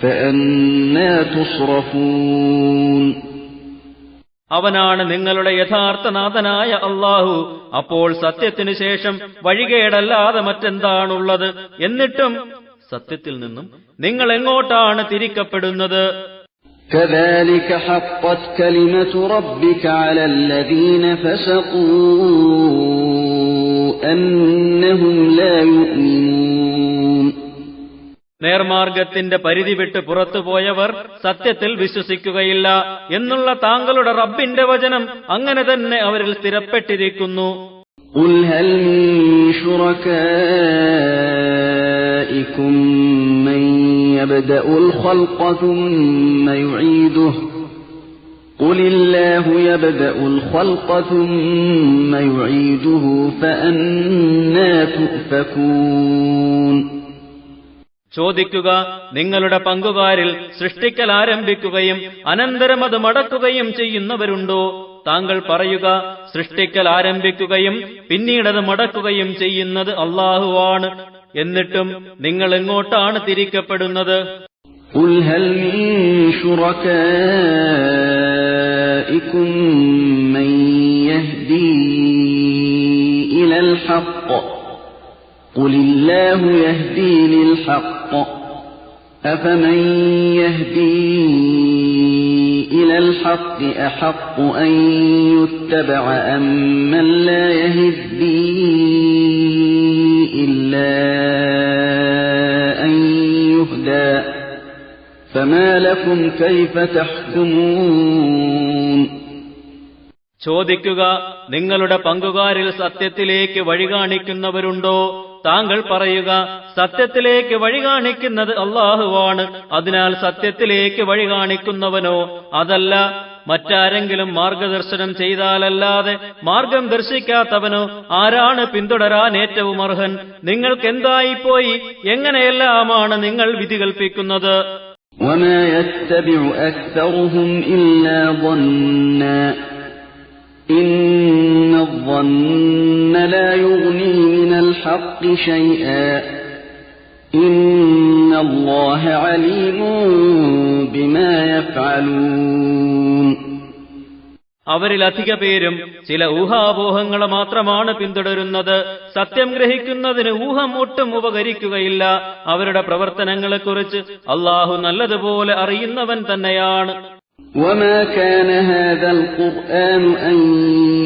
فَأَنَّى تُصْرَفُونَ. അവനാണ് നിങ്ങളുടെ യഥാർത്ഥ നാഥനായ അല്ലാഹു. അപ്പോൾ സത്യത്തിനു ശേഷം വഴികേടല്ലാതെ മറ്റെന്താണുള്ളത്? എന്നിട്ടും സത്യത്തിൽ നിന്നും നിങ്ങൾ എങ്ങോട്ടാണ് തിരിക്കപ്പെടുന്നത്? كَذَلِكَ حَقَّتْ كَلِمَةُ رَبِّكَ عَلَى الَّذِينَ فَسَقُوا أَنَّهُمْ لَا يُؤْمِنُونَ. നേർമാർഗത്തിന്റെ പരിധി വിട്ട് പുറത്തുപോയവർ സത്യത്തിൽ വിശ്വസിക്കുകയില്ല എന്നുള്ള താങ്കളുടെ റബ്ബിന്റെ വചനം അങ്ങനെ തന്നെ അവരിൽ സ്ഥിരപ്പെട്ടിരിക്കുന്നു. قُلْ هَلْ مِن شُرَكَائِكُم مَّن يَبْدَأُ الْخَلْقَ ثُمَّ يُعِيدُهُ قُلِ اللَّهُ يَبْدَأُ الْخَلْقَ ثُمَّ يُعِيدُهُ فَأَنَّىٰ تُؤْفَكُونَ ചോദിക്കുക, നിങ്ങളുടെ പങ്കുകാരിൽ സൃഷ്ടിക്കൽ ആരംഭിക്കുകയും അനന്തരം അത് മടക്കുകയും ചെയ്യുന്നവരുണ്ടോ? താങ്കൾ പറയുക, സൃഷ്ടിക്കൽ ആരംഭിക്കുകയും പിന്നീടത് മടക്കുകയും ചെയ്യുന്നത് അല്ലാഹുവാണ്. എന്നിട്ടും നിങ്ങൾ എങ്ങോട്ടാണ് തിരിക്കപ്പെടുന്നത്? قُلْ هَلْ مِن شُرَكَائِكُم مَّن يَهْدِي إِلَى الْحَقِّ قُلِ اللَّهُ يَهْدِي لِلْحَقِّ أَفَمَن يَهْدِي إِلَى الْحَقِّ أَحَقُّ أَن يُتَّبَعَ أَمَّن لَّا يَهْدِي إِلَّا أَن يُهْدَىٰ فَمَا لَكُمْ كَيْفَ تَحْكُمُونَ ചോദിക്കുക, നിങ്ങളുടെ പങ്കുകാരിൽ സത്യത്തിലേക്ക് വഴികാണിക്കുന്നവരുണ്ടോ? താങ്കൾ പറയുക, സത്യത്തിലേക്ക് വഴികാണിക്കുന്നത് അല്ലാഹുവാണ്. അതിനാൽ സത്യത്തിലേക്ക് വഴികാണിക്കുന്നവനോ അതല്ല മറ്റാരെങ്കിലും മാർഗദർശനം ചെയ്താലല്ലാതെ മാർഗം ദർശിക്കാത്തവനോ ആരാണ് പിന്തുടരാൻ ഏറ്റവും അർഹൻ? നിങ്ങൾക്കെന്തായിപ്പോയി? എങ്ങനെയെല്ലാമാണ് നിങ്ങൾ വിധി കൽപ്പിക്കുന്നത്? وَمَا يَتَّبِعُ أَكْثَرُهُمْ إِلَّا ظَنًّا إِنَّ الظَّنَّ لَا يُغْنِي مِنَ الْحَقِّ شَيْئًا إِنَّ اللَّهَ عَلِيمٌ بِمَا يَفْعَلُونَ അവരിലധിക പേരും ചില ഊഹാപോഹങ്ങൾ മാത്രമാണ് പിന്തുടരുന്നത്. സത്യം ഗ്രഹിക്കുന്നതിന് ഊഹം ഒട്ടും ഉപകരിക്കുകയില്ല. അവരുടെ പ്രവർത്തനങ്ങളെക്കുറിച്ച് അല്ലാഹു നല്ലതുപോലെ അറിയുന്നവൻ തന്നെയാണ്. وَمَا كَانَ هَذَا الْقُرْآنُ أَن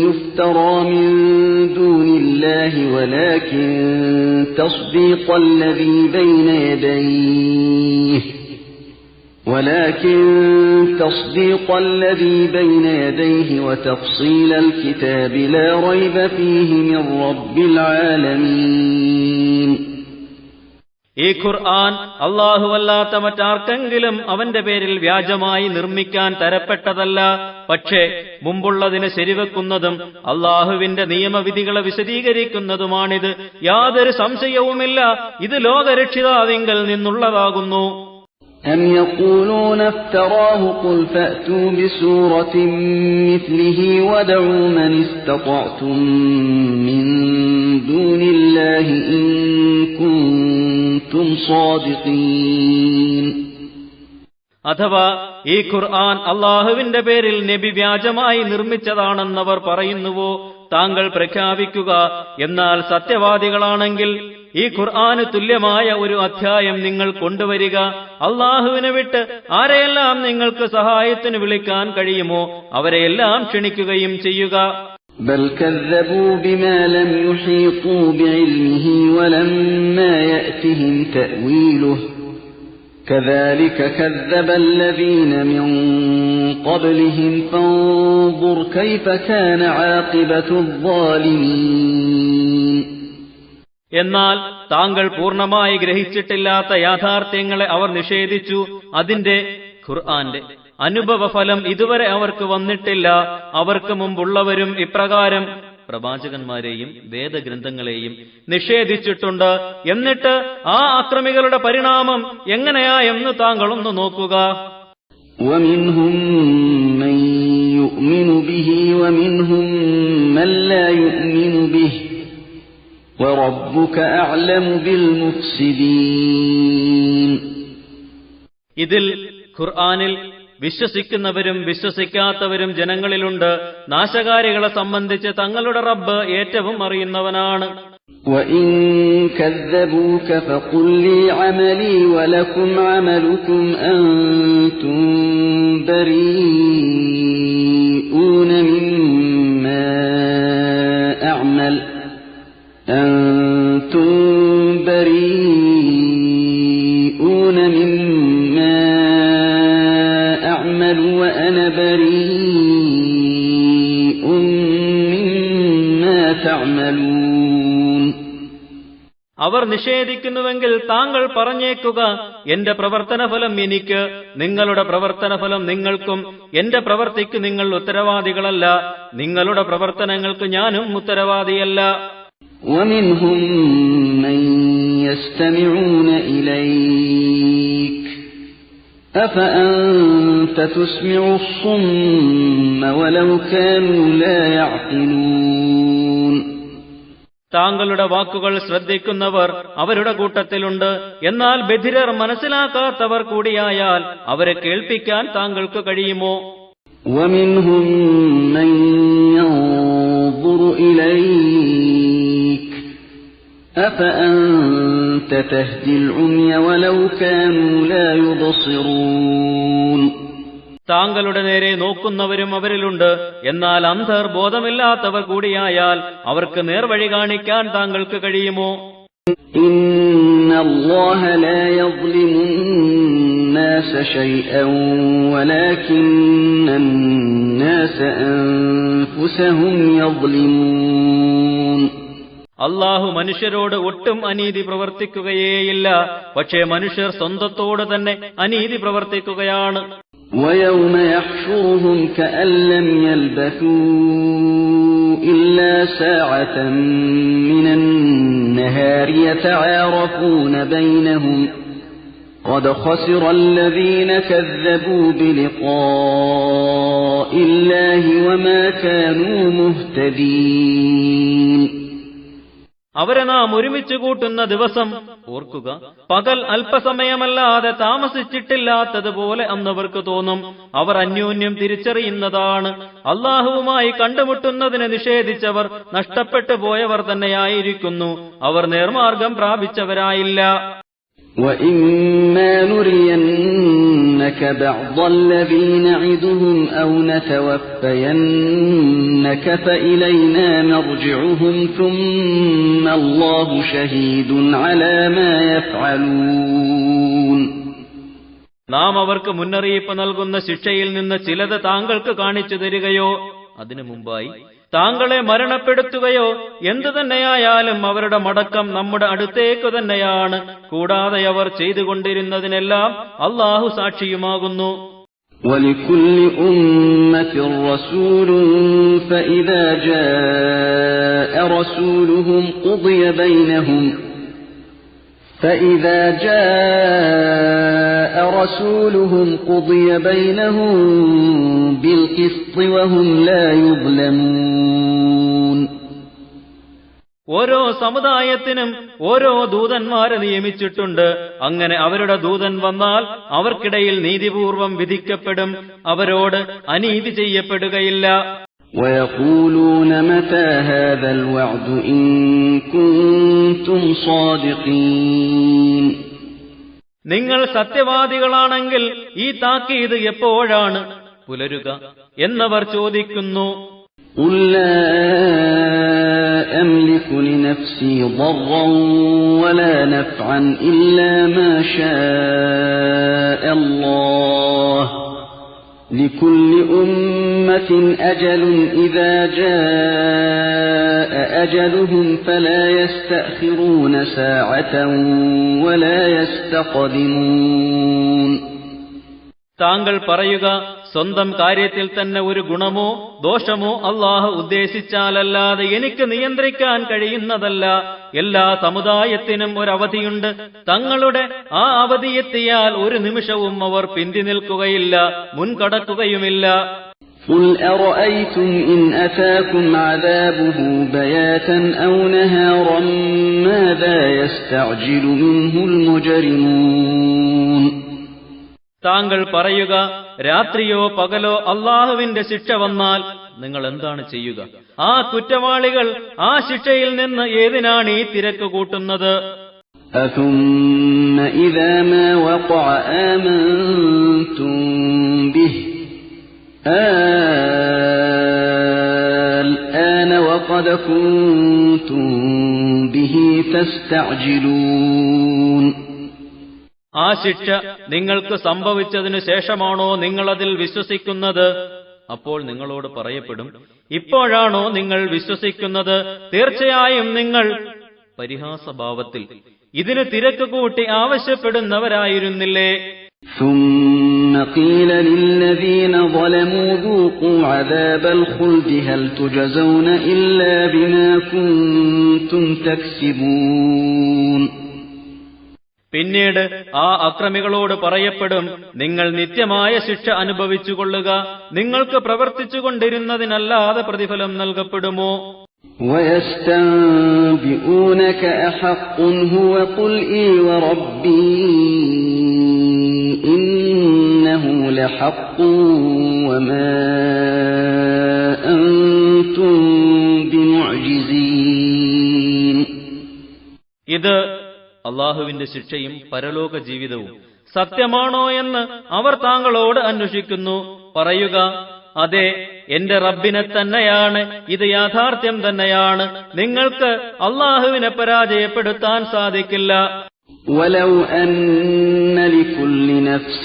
يُفْتَرَىٰ مِن دُونِ اللَّهِ وَلَٰكِن تَصْدِيقَ الَّذِي بَيْنَ يَدَيْهِ وَتَفْصِيلَ الْكِتَابِ لَا رَيْبَ فِيهِ مِن رَّبِّ الْعَالَمِينَ ഈ ഖുർആൻ അല്ലാഹുവല്ലാത്ത മറ്റാർക്കെങ്കിലും അവന്റെ പേരിൽ വ്യാജമായി നിർമ്മിക്കാൻ തരപ്പെട്ടതല്ല. പക്ഷേ മുമ്പുള്ളതിനെ ശരിവെക്കുന്നതും അല്ലാഹുവിന്റെ നിയമവിധികളെ വിശദീകരിക്കുന്നതുമാണിത്. യാതൊരു സംശയവുമില്ല, ഇത് ലോകരക്ഷിതാവിങ്കൽ നിന്നുള്ളതാകുന്നു. أَمْ يَقُولُونَ افْتَرَاهُ قُلْ فَأْتُوا بِسُورَةٍ مِثْلِهِ وَادْعُوا مَنِ اسْتَطَعْتُم مِّن دُونِ اللَّهِ إِن كُنتُمْ صَادِقِينَ അഥവാ ഈ ഖുർആൻ അല്ലാഹുവിന്റെ പേരിൽ നബി വ്യാജമായി നിർമ്മിച്ചതാണെന്നവർ പറയുന്നുവോ? താങ്കൾ പ്രഖ്യാപിക്കുക, എന്നാൽ സത്യവാദികളാണെങ്കിൽ ഈ ഖുർആന് തുല്യമായ ഒരു അധ്യായം നിങ്ങൾ കൊണ്ടുവരിക. അല്ലാഹുവിനെ വിട്ട് ആരെയെല്ലാം നിങ്ങൾക്ക് സഹായത്തിന് വിളിക്കാൻ കഴിയുമോ അവരെയെല്ലാം ക്ഷണിക്കുകയും ചെയ്യുക. بل كذبوا بما لم يحيطوا بعلمه ولما يأتهم تأويله كذلك كذب الذين من قبلهم فانظر كيف كان عاقبة الظالمين എന്നാൽ താങ്കൾ പൂർണ്ണമായി ഗ്രഹിച്ചിട്ടില്ലാത്ത യാഥാർത്ഥ്യങ്ങളെ അവർ നിഷേധിച്ചു. അതിന്റെ ഖുർആന്റെ അനുഭവഫലം ഇതുവരെ അവർക്ക് വന്നിട്ടില്ല. അവർക്ക് മുമ്പുള്ളവരും ഇപ്രകാരം പ്രവാചകന്മാരെയും വേദഗ്രന്ഥങ്ങളെയും നിഷേധിച്ചിട്ടുണ്ട്. എന്നിട്ട് ആ അക്രമികളുടെ പരിണാമം എങ്ങനെയായെന്ന് താങ്കളൊന്ന് നോക്കുക. وَمِنْهُمْ مَنْ يُؤْمِنُ بِهِ وَمِنْهُمْ مَنْ لَا يُؤْمِنُ بِهِ وَرَبُّكَ أَعْلَمُ بِالْمُفْسِدِينَ ഇതിൽ ഖുർആനിൽ വിശ്വസിക്കുന്നവരും വിശ്വസിക്കാത്തവരും ജനങ്ങളിലുണ്ട്. നാശകാരികളെ സംബന്ധിച്ച് തങ്ങളുടെ റബ്ബ് ഏറ്റവും അറിയുന്നവനാണ്. وَإِن كَذَّبُوكَ فَقُل لِّي عَمَلِي وَلَكُمْ عَمَلُكُمْ أَنتُم بَرِيئُونَ مِمَّا أَعْمَلُ وَأَنَا بَرِيءٌ مِّمَّا تَعْمَلُونَ അവർ നിഷേധിക്കുന്നുവെങ്കിൽ താങ്കൾ പറഞ്ഞേക്കുക, എന്റെ പ്രവർത്തനഫലം എനിക്ക്, നിങ്ങളുടെ പ്രവർത്തനഫലം നിങ്ങൾക്കും, എന്റെ പ്രവർത്തിക്ക് നിങ്ങൾ ഉത്തരവാദികളല്ല, നിങ്ങളുടെ പ്രവർത്തനങ്ങൾക്ക് ഞാനും ഉത്തരവാദിയല്ല. وَمِنْهُمْ مَنْ يَسْتَمِعُونَ إِلَيْكَ أَفَأَنْتَ تُسْمِعُ الصُّمَّ وَلَوْ كَانُوا لَا يَعْقِلُونَ. താങ്കളുടെ വാക്കുകൾ ശ്രദ്ധിക്കുന്നവർ അവരുടെ കൂട്ടത്തിലുണ്ട്. എന്നാൽ ബധിരർ, മനസ്സിലാക്കാത്തവർ കൂടിയായാൽ അവരെ കേൾപ്പിക്കാൻ താങ്കൾക്ക് കഴിയുമോ? وَمِنْهُمْ مَنْ يَنْظُرُ إِلَيْكَ أَفَأَنْتَ تَهْدِي الْعُمْيَ وَلَوْ كَانُوا لَا يُبْصِرُونَ. താങ്കളുടെ നേരെ നോക്കുന്നവരും അവരിലുണ്ട്. എന്നാൽ അന്ധർ, ബോധമില്ലാത്തവർ കൂടിയായാൽ അവർക്ക് നേർവഴി കാണിക്കാൻ താങ്കൾക്ക് കഴിയുമോ? إِنَّ اللَّهَ لَا يَظْلِمُ النَّاسَ شَيْئًا وَلَكِنَّ النَّاسَ أَنفُسَهُمْ يَظْلِمُونَ. അല്ലാഹു മനുഷ്യരോട് ഒട്ടും അനീതി പ്രവർത്തിക്കുകയേയില്ല, പക്ഷേ മനുഷ്യർ സ്വന്തത്തോട് തന്നെ അനീതി പ്രവർത്തിക്കുകയാണ്. وَيَوْمَ يَحْشُرُهُمْ كَأَن لَّمْ يَلْبَثُوا إِلَّا سَاعَةً مِّنَ النَّهَارِ يَتَعَارَفُونَ بَيْنَهُمْ قَدْ خَسِرَ الَّذِينَ كَذَّبُوا بِلِقَاءِ اللَّهِ وَمَا كَانُوا مُهْتَدِينَ. അവരെ നാം ഒരുമിച്ച് കൂട്ടുന്ന ദിവസം ഓർക്കുക. പകൽ അല്പസമയമല്ലാതെ താമസിച്ചിട്ടില്ലാത്തതുപോലെ അന്നവർക്ക് തോന്നും. അവർ അന്യോന്യം തിരിച്ചറിയുന്നതാണ്. അള്ളാഹുവുമായി കണ്ടുമുട്ടുന്നതിനെ നിഷേധിച്ചവർ നഷ്ടപ്പെട്ടു പോയവർ തന്നെയായിരിക്കുന്നു. അവർ നേർമാർഗം പ്രാപിച്ചവരായില്ല. وَإِمَّا نُرِيَنَّكَ بَعْضَ الَّذِي نَعِدُهُمْ أَوْ نَتَوَفَّيَنَّكَ فَإِلَيْنَا مَرْجِعُهُمْ ثُمَّ اللَّهُ شَهِيدٌ عَلَى مَا يَفْعَلُونَ. നാം അവർക്ക് മുന്നറിയിപ്പ് നൽകുന്ന ശിക്ഷയിൽ നിന്ന് ചിലത് താങ്കൾക്ക് കാണിച്ചു തരികയോ അതിനു മുമ്പായി താങ്കളെ മരണപ്പെടുത്തുകയോ എന്തു തന്നെയായാലും അവരുടെ മടക്കം നമ്മുടെ അടുത്തേക്ക് തന്നെയാണ്. കൂടാതെ അവർ ചെയ്തുകൊണ്ടിരുന്നതിനെല്ലാം അല്ലാഹു സാക്ഷിയുമാകുന്നു. وَلِكُلِّ أُمَّةٍ رَّسُولٌ فَإِذَا جَاءَ رَسُولُهُمْ قُضِيَ بَيْنَهُم بِالْقِسْطِ وَهُمْ لَا يُظْلَمُونَ. ഓരോ സമുദായത്തിനും ഓരോ ദൂതന്മാരെ നിയമിച്ചിട്ടുണ്ട്. അങ്ങനെ അവരുടെ ദൂതൻ വന്നാൽ അവർക്കിടയിൽ നീതിപൂർവം വിധിക്കപ്പെടും. അവരോട് അനീതി ചെയ്യപ്പെടുകയില്ല. وَيَقُولُونَ مَتَى هَذَا الْوَعْدُ إِن كُنتُمْ صَادِقِينَ. നിങ്ങൾ സത്യവാദികളാണെങ്കിൽ ഈ താക്കീത് എപ്പോഴാണ് പുലരുക എന്നവർ ചോദിക്കുന്നു. قُل لَّا أَمْلِكُ لِنَفْسِي ضَرًّا وَلَا نَفْعًا إِلَّا مَا شَاءَ اللَّهُ لِكُلِّ أُمَّةٍ أَجَلٌ إِذَا جَاءَ أَجَلُهُمْ فَلَا يَسْتَأْخِرُونَ سَاعَةً وَلَا يَسْتَقْدِمُونَ. താങ്കൾ പറയുക, സ്വന്തം കാര്യത്തിൽ തന്നെ ഒരു ഗുണമോ ദോഷമോ അല്ലാഹു ഉദ്ദേശിച്ചാലല്ലാതെ എനിക്ക് നിയന്ത്രിക്കാൻ കഴിയുന്നതല്ല. എല്ലാ സമുദായത്തിനും ഒരവധിയുണ്ട്. തങ്ങളുടെ ആ അവധിയെത്തിയാൽ ഒരു നിമിഷവും അവർ പിന്തി നിൽക്കുകയില്ല, മുൻകടക്കുകയുമില്ല. قُلْ أَرَأَيْتُمْ إِنْ أَتَاكُمْ عَذَابُهُ بَيَاتًا أَوْ نَهَارًا مَاذَا يَسْتَعْجِلُ مِنْهُ الْمُجْرِمُونَ. താങ്കൾ പറയുക, രാത്രിയോ പകലോ അള്ളാഹുവിന്റെ ശിക്ഷ വന്നാൽ നിങ്ങൾ എന്താണ് ചെയ്യുക? ആ കുറ്റവാളികൾ ആ ശിക്ഷയിൽ നിന്ന് ഏതിനാണ് ഈ തിരക്ക് കൂട്ടുന്നത്? أَثُمَّ إِذَا مَا وَقَعَ آمَنْتُمْ بِهِ الْآنَ وَقَدْ كُنْتُمْ بِهِ تَسْتَعْجِلُونَ. ആ ശിക്ഷ നിങ്ങൾക്ക് സംഭവിച്ചതിനു ശേഷമാണോ നിങ്ങളതിൽ വിശ്വസിക്കുന്നത്? അപ്പോൾ നിങ്ങളോട് പറയപ്പെടും, ഇപ്പോഴാണോ നിങ്ങൾ വിശ്വസിക്കുന്നത്? തീർച്ചയായും നിങ്ങൾ പരിഹാസഭാവത്തിൽ. ഇതിന് തിരക്ക് കൂട്ടി ആവശ്യപ്പെടുന്നവരായിരുന്നില്ലേ? ثم قيل للذين ظلموا ذوقوا عذاب الخلد هل تجزون إلا بما كنتم تكسبون. പിന്നീട് ആ അക്രമികളോട് പറയപ്പെടും, നിങ്ങൾ നിത്യമായ ശിക്ഷ അനുഭവിച്ചുകൊള്ളുക, നിങ്ങൾക്ക് പ്രവർത്തിച്ചുകൊണ്ടിരുന്നതിനല്ലാതെ പ്രതിഫലം നൽകപ്പെടുമോ? وَيَسْتَنبِئُونَكَ أَحَقٌّ هُوَ قُلْ إِي وَرَبِّي إِنَّهُ لَحَقٌّ وَمَا أَنْتُمْ بِمُعْجِزِينَ. ഇത് അള്ളാഹുവിന്റെ ശിക്ഷയും പരലോക ജീവിതവും സത്യമാണോ എന്ന് അവർ താങ്കളോട് അന്വേഷിക്കുന്നു. പറയുക, അതെ, എന്റെ റബ്ബിനെ തന്നെയാണ്, ഇത് യാഥാർത്ഥ്യം തന്നെയാണ്, നിങ്ങൾക്ക് അള്ളാഹുവിനെ പരാജയപ്പെടുത്താൻ സാധിക്കില്ല. وَلَوْ أَنَّ لِكُلِّ نَفْسٍ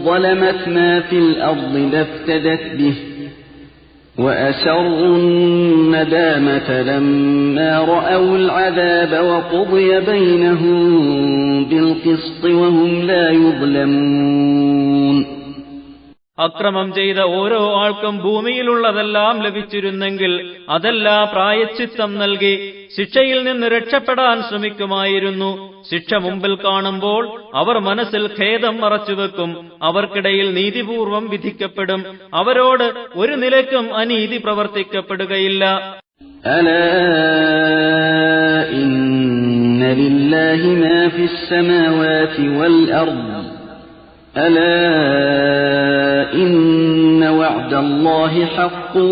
ظَلَمَتْ مَا فِي الْأَرْضِ لَافْتَدَتْ بِهِ وَأَسَرُّوا النَّدَامَةَ لَمَّا رَأَوُا الْعَذَابَ وَقُضِيَ بَيْنَهُم بِالْقِسْطِ وَهُمْ لَا يُظْلَمُونَ. അക്രമം ചെയ്ത ഓരോ ആൾക്കും ഭൂമിയിലുള്ളതെല്ലാം ലഭിച്ചിരുന്നെങ്കിൽ അതെല്ലാം പ്രായശ്ചിത്തം നൽകി ശിക്ഷയിൽ നിന്ന് രക്ഷപ്പെടാൻ ശ്രമിക്കുമായിരുന്നു. ശിക്ഷ മുമ്പിൽ കാണുമ്പോൾ അവർ മനസ്സിൽ ഖേദം മറച്ചുവെക്കും. അവർക്കിടയിൽ നീതിപൂർവം വിധിക്കപ്പെടും. അവരോട് ഒരു നിലയ്ക്കും അനീതി പ്രവർത്തിക്കപ്പെടുകയില്ല. അലാ ഇന്ന ലില്ലാഹി മാ ഫിസ് സമാവാതി വൽ അർദ് അലാ ഇന്ന വഅദല്ലാഹി ഹഖ്ഖുൻ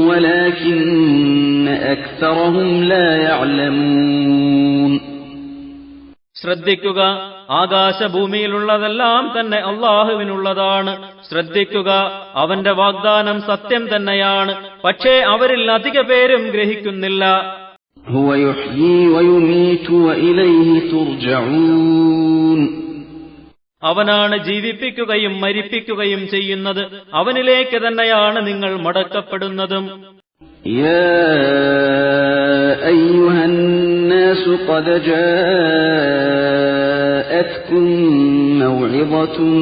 വലാകിന്ന അക്സറഹും ലാ യഅലമൂൻ. ശ്രദ്ധിക്കുക, ആകാശഭൂമിയിലുള്ളതെല്ലാം തന്നെ അള്ളാഹുവിനുള്ളതാണ്. ശ്രദ്ധിക്കുക, അവന്റെ വാഗ്ദാനം സത്യം തന്നെയാണ്, പക്ഷേ അവരിൽ അധിക പേരും ഗ്രഹിക്കുന്നില്ല. ഹുവ യുഹ്യീ വയുമീതു വഇലൈഹി തുർജഊൻ. അവനാണ് ജീവിപ്പിക്കുകയും മരിപ്പിക്കുകയും ചെയ്യുന്നത്, അവനിലേക്ക് തന്നെയാണ് നിങ്ങൾ മടക്കപ്പെടുന്നതും. യാ അയ്യുഹന്നാസു ഖദ് ജാഅത്കും മൗഇദത്തും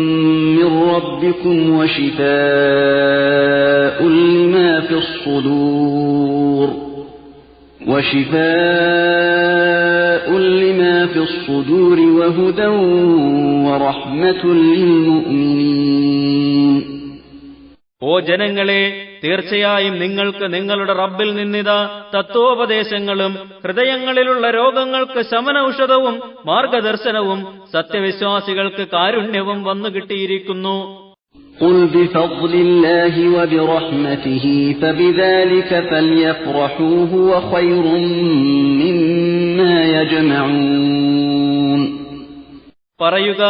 മിർ റബ്ബികും വശിഫാഉൻ ലിമാ ഫിസ് സുദൂർ വഹുദൻ വറഹ്മത്തുൻ ലിൽമുഅ്മിനീൻ. ഓ ജനങ്ങളെ, തീർച്ചയായും നിങ്ങൾക്ക് നിങ്ങളുടെ റബ്ബിൽ നിന്നിതാ തത്വോപദേശങ്ങളും ഹൃദയങ്ങളിലുള്ള രോഗങ്ങൾക്ക് ശമനൌഷധവും മാർഗദർശനവും സത്യവിശ്വാസികൾക്ക് കാരുണ്യവും വന്നു കിട്ടിയിരിക്കുന്നു. ഖുൽ ബിഫദ്ലില്ലാഹി വബിറഹ്മതിഹി ഫബിദാലിക ഫൽയഫ്റഹൂ ഹുവ ഖൈറും മിമ്മാ യജ്മഊൻ. പറയുക,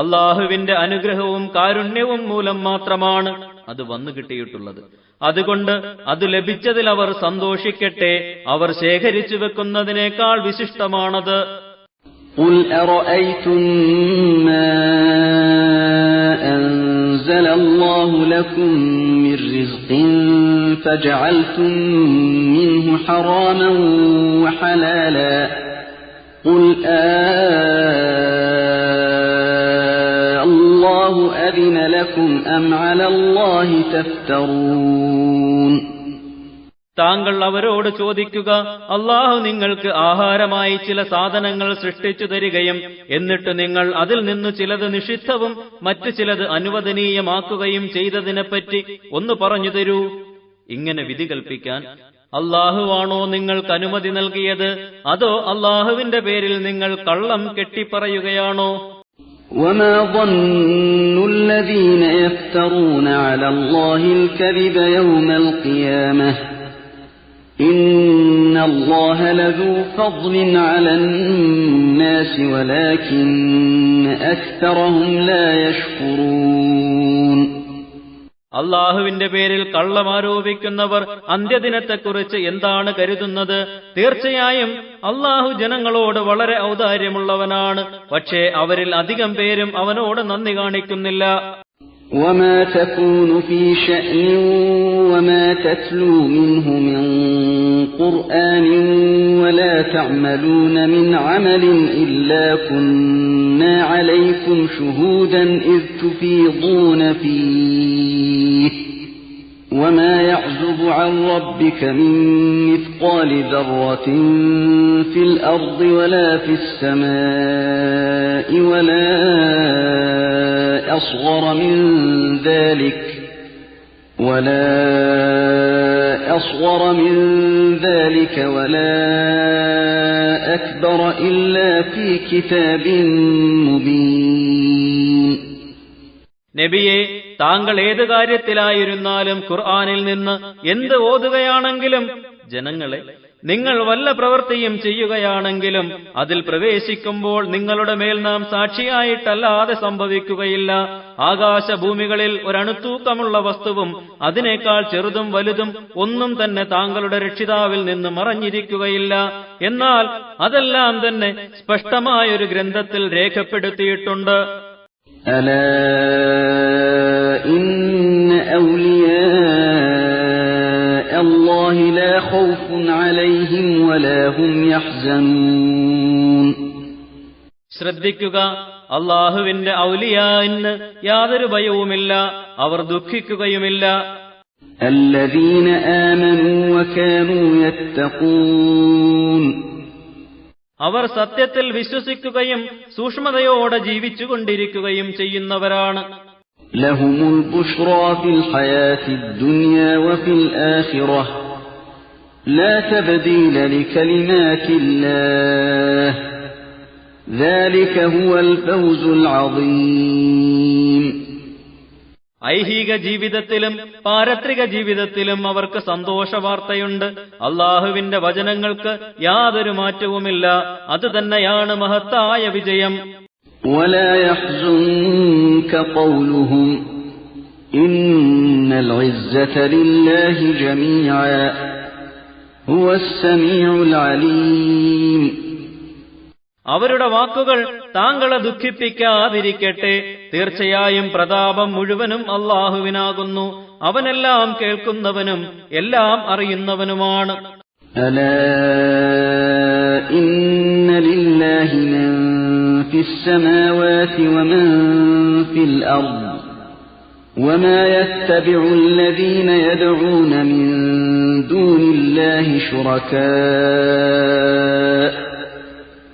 അള്ളാഹുവിന്റെ അനുഗ്രഹവും കാരുണ്യവും മൂലം മാത്രമാണ് അത് വന്നു കിട്ടിയിട്ടുള്ളത്. അതുകൊണ്ട് അത് ലഭിച്ചതിൽ അവർ സന്തോഷിക്കട്ടെ. അവർ ശേഖരിച്ചു വെക്കുന്നതിനേക്കാൾ വിശിഷ്ടമാണത്. ഖുൽ അറഅയ്തും മാ അൻസലല്ലാഹു ലക്കും മിർ റിസ്ഖിൻ ഫജഅൽതും മിൻഹു ഹറാമൻ വഹലാലാ ഖുൽ അല്ലാഹു അദിന ലക്കും അം അലല്ലാഹി തഫ്തറൂൻ. താങ്കൾ അവരോട് ചോദിക്കുക, അള്ളാഹു നിങ്ങൾക്ക് ആഹാരമായി ചില സാധനങ്ങൾ സൃഷ്ടിച്ചു തരികയും എന്നിട്ട് നിങ്ങൾ അതിൽ നിന്നു ചിലത് നിഷിദ്ധവും മറ്റു ചിലത് അനുവദനീയമാക്കുകയും ചെയ്തതിനെപ്പറ്റി ഒന്ന് പറഞ്ഞു തരൂ. ഇങ്ങനെ വിധി കൽപ്പിക്കാൻ അള്ളാഹുവാണോ നിങ്ങൾക്ക് അനുമതി നൽകിയത്, അതോ അള്ളാഹുവിന്റെ പേരിൽ നിങ്ങൾ കള്ളം കെട്ടിപ്പറയുകയാണോ? وما ظن الذين يفترون على الله الكذب يوم القيامة إن الله لذو فضل على الناس ولكن أكثرهم لا يشكرون. അള്ളാഹുവിന്റെ പേരിൽ കള്ളമാരോപിക്കുന്നവർ അന്ത്യദിനത്തെക്കുറിച്ച് എന്താണ് കരുതുന്നത്? തീർച്ചയായും അള്ളാഹു ജനങ്ങളോട് വളരെ ഔദാര്യമുള്ളവനാണ്, പക്ഷേ അവരിൽ അധികം പേരും അവനോട് നന്ദി കാണിക്കുന്നില്ല. وما تكون في شأن وما تتلو منه من قرآن ولا تعملون من عمل إلا كنا عليكم شهودا إذ تفيضون فيه وما يعزب عن ربك من مثقال ذرة في الأرض ولا في السماء ولا أصغر من ذلك ولا أكبر إلا في كتاب مبين. നബിയെ, താങ്കൾ ഏത് കാര്യത്തിലായിരുന്നാലും ഖുർആനിൽ നിന്ന് എന്ത് ഓതുകയാണെങ്കിലും ജനങ്ങളെ, നിങ്ങൾ വല്ല പ്രവൃത്തിയും ചെയ്യുകയാണെങ്കിലും അതിൽ പ്രവേശിക്കുമ്പോൾ നിങ്ങളുടെ മേൽ നാം സാക്ഷിയായിട്ടല്ലാതെ സംഭവിക്കുകയില്ല. ആകാശഭൂമികളിൽ ഒരണുത്തൂക്കമുള്ള വസ്തുവും അതിനേക്കാൾ ചെറുതും വലുതും ഒന്നും തന്നെ താങ്കളുടെ രക്ഷിതാവിൽ നിന്ന് മറഞ്ഞിരിക്കുകയില്ല. എന്നാൽ അതെല്ലാം തന്നെ സ്പഷ്ടമായൊരു ഗ്രന്ഥത്തിൽ രേഖപ്പെടുത്തിയിട്ടുണ്ട്. ألا إن أولياء الله لا خوف عليهم ولا هم يحزنون. ശ്രദ്ധിക്കുക, അല്ലാഹുവിന്റെ ഔലിയാഇന് യാതൊരു ഭയവുമില്ല, അവർ ദുഃഖിക്കുകയുമില്ല. الذين آمنوا وكانوا يتقون. അവർ സത്യത്തിൽ വിശ്വസിക്കുകയും സൂക്ഷ്മതയോടെ ജീവിച്ചുകൊണ്ടിരിക്കുകയും ചെയ്യുന്നവരാണ്. ലഹുമുൽ ബുശ്റാ ഫിൽ ഹയാത്തിദ് ദുനിയാ വഫിൽ ആഖിറഹ ലാ തബ്ദീല ലികലിമാത്തില്ലാഹ് ദാലിക ഹുവൽ ഫൗസുൽ അദീം. ഐഹിക ജീവിതത്തിലും പാരത്രിക ജീവിതത്തിലും അവർക്ക് സന്തോഷവാർത്തയുണ്ട്. അള്ളാഹുവിന്റെ വചനങ്ങൾക്ക് യാതൊരു മാറ്റവുമില്ല. അത് തന്നെയാണ് മഹത്തായ വിജയം. വലാ യഹ്സുൻക ഖൗലുഹും ഇന്നൽ ഇസ്സത ലില്ലാഹി ജമീഅ ഹുവസ് സമീഉൽ അലീം. അവരുടെ വാക്കുകൾ താങ്കളെ ദുഃഖിപ്പിക്കാതിരിക്കട്ടെ. തീർച്ചയായും പ്രതാപം മുഴുവനും അല്ലാഹുവിനാകുന്നു. അവനെല്ലാം കേൾക്കുന്നവനും എല്ലാം അറിയുന്നവനുമാണ്. അലാ ഇന്ന ലില്ലാഹി മൻ ഫിസ് സമാവാതി വമൻ ഫിൽ അർദ് വമാ യത്തബിഉ അല്ലദീന യദ്ഊന മിൻ ദൂനില്ലാഹി ശുറകാ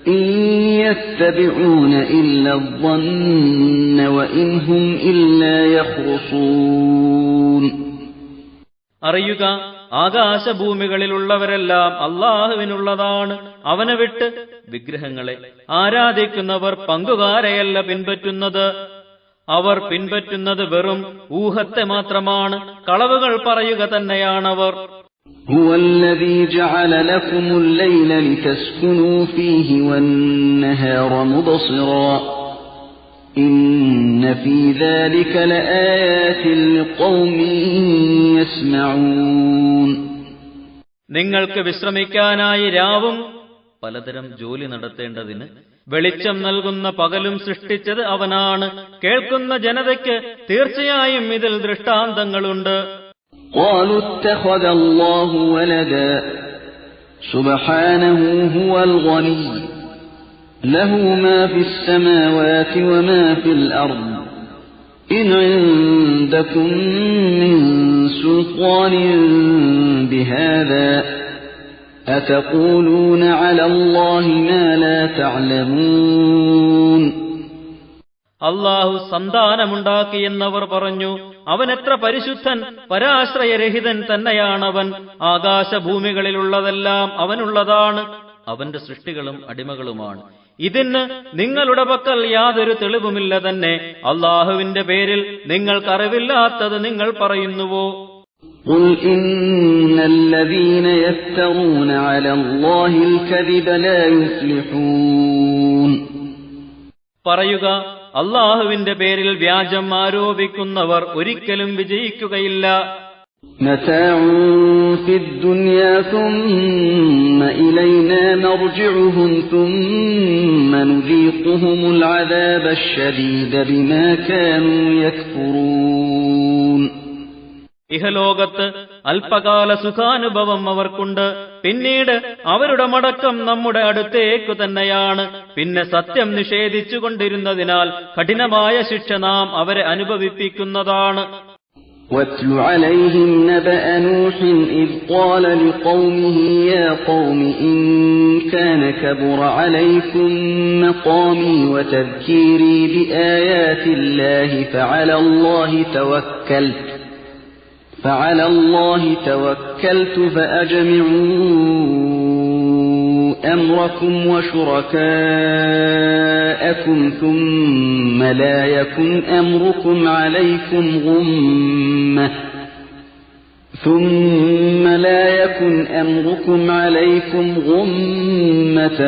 إن يتبعون إلا الظن وإن هم إلا يخرصون. അറിയുക, ആകാശഭൂമികളിലുള്ളവരെല്ലാം അല്ലാഹുവിനുള്ളതാണ്. അവനെ വിട്ട് വിഗ്രഹങ്ങളെ ആരാധിക്കുന്നവർ പങ്കുകാരെയല്ല പിൻപറ്റുന്നത്. അവർ പിൻപറ്റുന്നത് വെറും ഊഹത്തെ മാത്രമാണ്. കളവുകൾ പറയുക തന്നെയാണവർ. هو الذي جعل لكم الليل لتسكنوا فيه والنهار مبصرا إن في ذلك لآيات لقوم يسمعون. നിങ്ങൾക്ക് വിശ്രമിക്കാനായി രാവും പലതരം ജോലി നടത്തേണ്ടതിന് വെളിച്ചം നൽകുന്ന പകലും സൃഷ്ടിച്ചത് അവനാണ്. കേൾക്കുന്ന ജനതയ്ക്ക് തീർച്ചയായും ഇതിൽ ദൃഷ്ടാന്തങ്ങളുണ്ട്. قالوا اتخذ الله ولدا سبحانه هو الغني له ما في السماوات وما في الأرض إن عندكم من سلطان بهذا أتقولون على الله ما لا تعلمون. അല്ലാഹു സന്താനമുണ്ടാക്കിയെന്നവർ പറഞ്ഞു. അവൻ എത്ര പരിശുദ്ധൻ, പരാശ്രയരഹിതൻ തന്നെയാണവൻ. ആകാശഭൂമികളിലുള്ളതെല്ലാം അവനുള്ളതാണ്. അവന്റെ സൃഷ്ടികളും അടിമകളുമാണ്. ഇതിന് നിങ്ങളുടെ പക്കൽ യാതൊരു തെളിവുമില്ല തന്നെ. അല്ലാഹുവിന്റെ പേരിൽ നിങ്ങൾക്കറിവില്ലാത്തത് നിങ്ങൾ പറയുന്നുവോ? قل إن الذين يفترون على الله الكذب لا يفلحون. പറയുക, അല്ലാഹുവിന്റെ പേരിൽ വ്യാജം ആരോപിക്കുന്നവർ ഒരിക്കലും വിജയിക്കുകയില്ല. متاع في الدنيا ثم إلينا مرجعهم ثم نذيقهم العذاب الشديد بما كانوا يكفرون. ഇഹലോകത്ത് അല്പകാല സുഖാനുഭവം അവർക്കുണ്ട്. പിന്നീട് അവരുടെ മടക്കം നമ്മുടെ അടുത്തേക്കു തന്നെയാണ്. പിന്നെ സത്യം നിഷേധിച്ചുകൊണ്ടിരുന്നതിനാൽ കഠിനമായ ശിക്ഷ നാം അവരെ അനുഭവിപ്പിക്കുന്നതാണ്. واتل عليهم نبأ نوح إذ قال لقومه يا قوم إن كان كبر عليكم مقامي وتذكيري بآيات الله فعلى الله توكلت فأجمعوا أمركم وشركاءكم ثم لا يكن أمركم عليكم غمة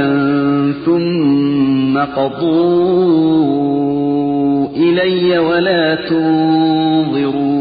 ثم قضوا إلي ولا تنظرون.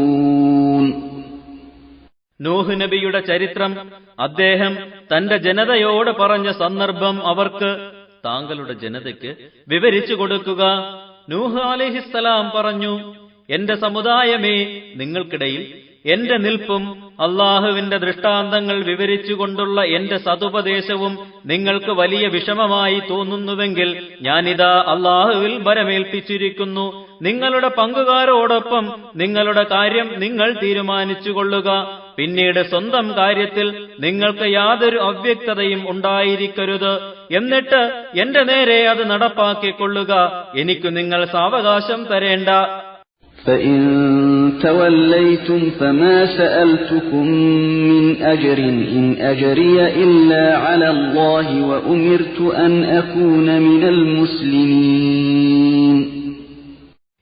നൂഹ് നബിയുടെ ചരിത്രം അദ്ദേഹം തന്റെ ജനതയോട് പറഞ്ഞ സന്ദർഭം അവർക്ക്, താങ്കളുടെ ജനതയ്ക്ക് വിവരിച്ചു കൊടുക്കുക. നൂഹ് അലൈഹിസ്സലാം പറഞ്ഞു, എന്റെ സമുദായമേ, നിങ്ങൾക്കിടയിൽ എന്റെ നിൽപ്പും അള്ളാഹുവിന്റെ ദൃഷ്ടാന്തങ്ങൾ വിവരിച്ചുകൊണ്ടുള്ള എന്റെ സതുപദേശവും നിങ്ങൾക്ക് വലിയ വിഷമമായി തോന്നുന്നുവെങ്കിൽ ഞാനിതാ അള്ളാഹുവിൽ ഭരമേൽപ്പിച്ചിരിക്കുന്നു. നിങ്ങളുടെ പങ്കുകാരോടൊപ്പം നിങ്ങളുടെ കാര്യം നിങ്ങൾ തീരുമാനിച്ചുകൊള്ളുക. പിന്നീട് സ്വന്തം കാര്യത്തിൽ നിങ്ങൾക്ക് യാതൊരു അവ്യക്തതയും ഉണ്ടായിരിക്കരുത്. എന്നിട്ട് എന്റെ നേരെ അത് നടപ്പാക്കിക്കൊള്ളുക. എനിക്കു നിങ്ങൾ സാവകാശം തരേണ്ട. فإن توليتم فما سألتكم من أجر إن أجري إلا على الله وأمرت أن أكون من المسلمين.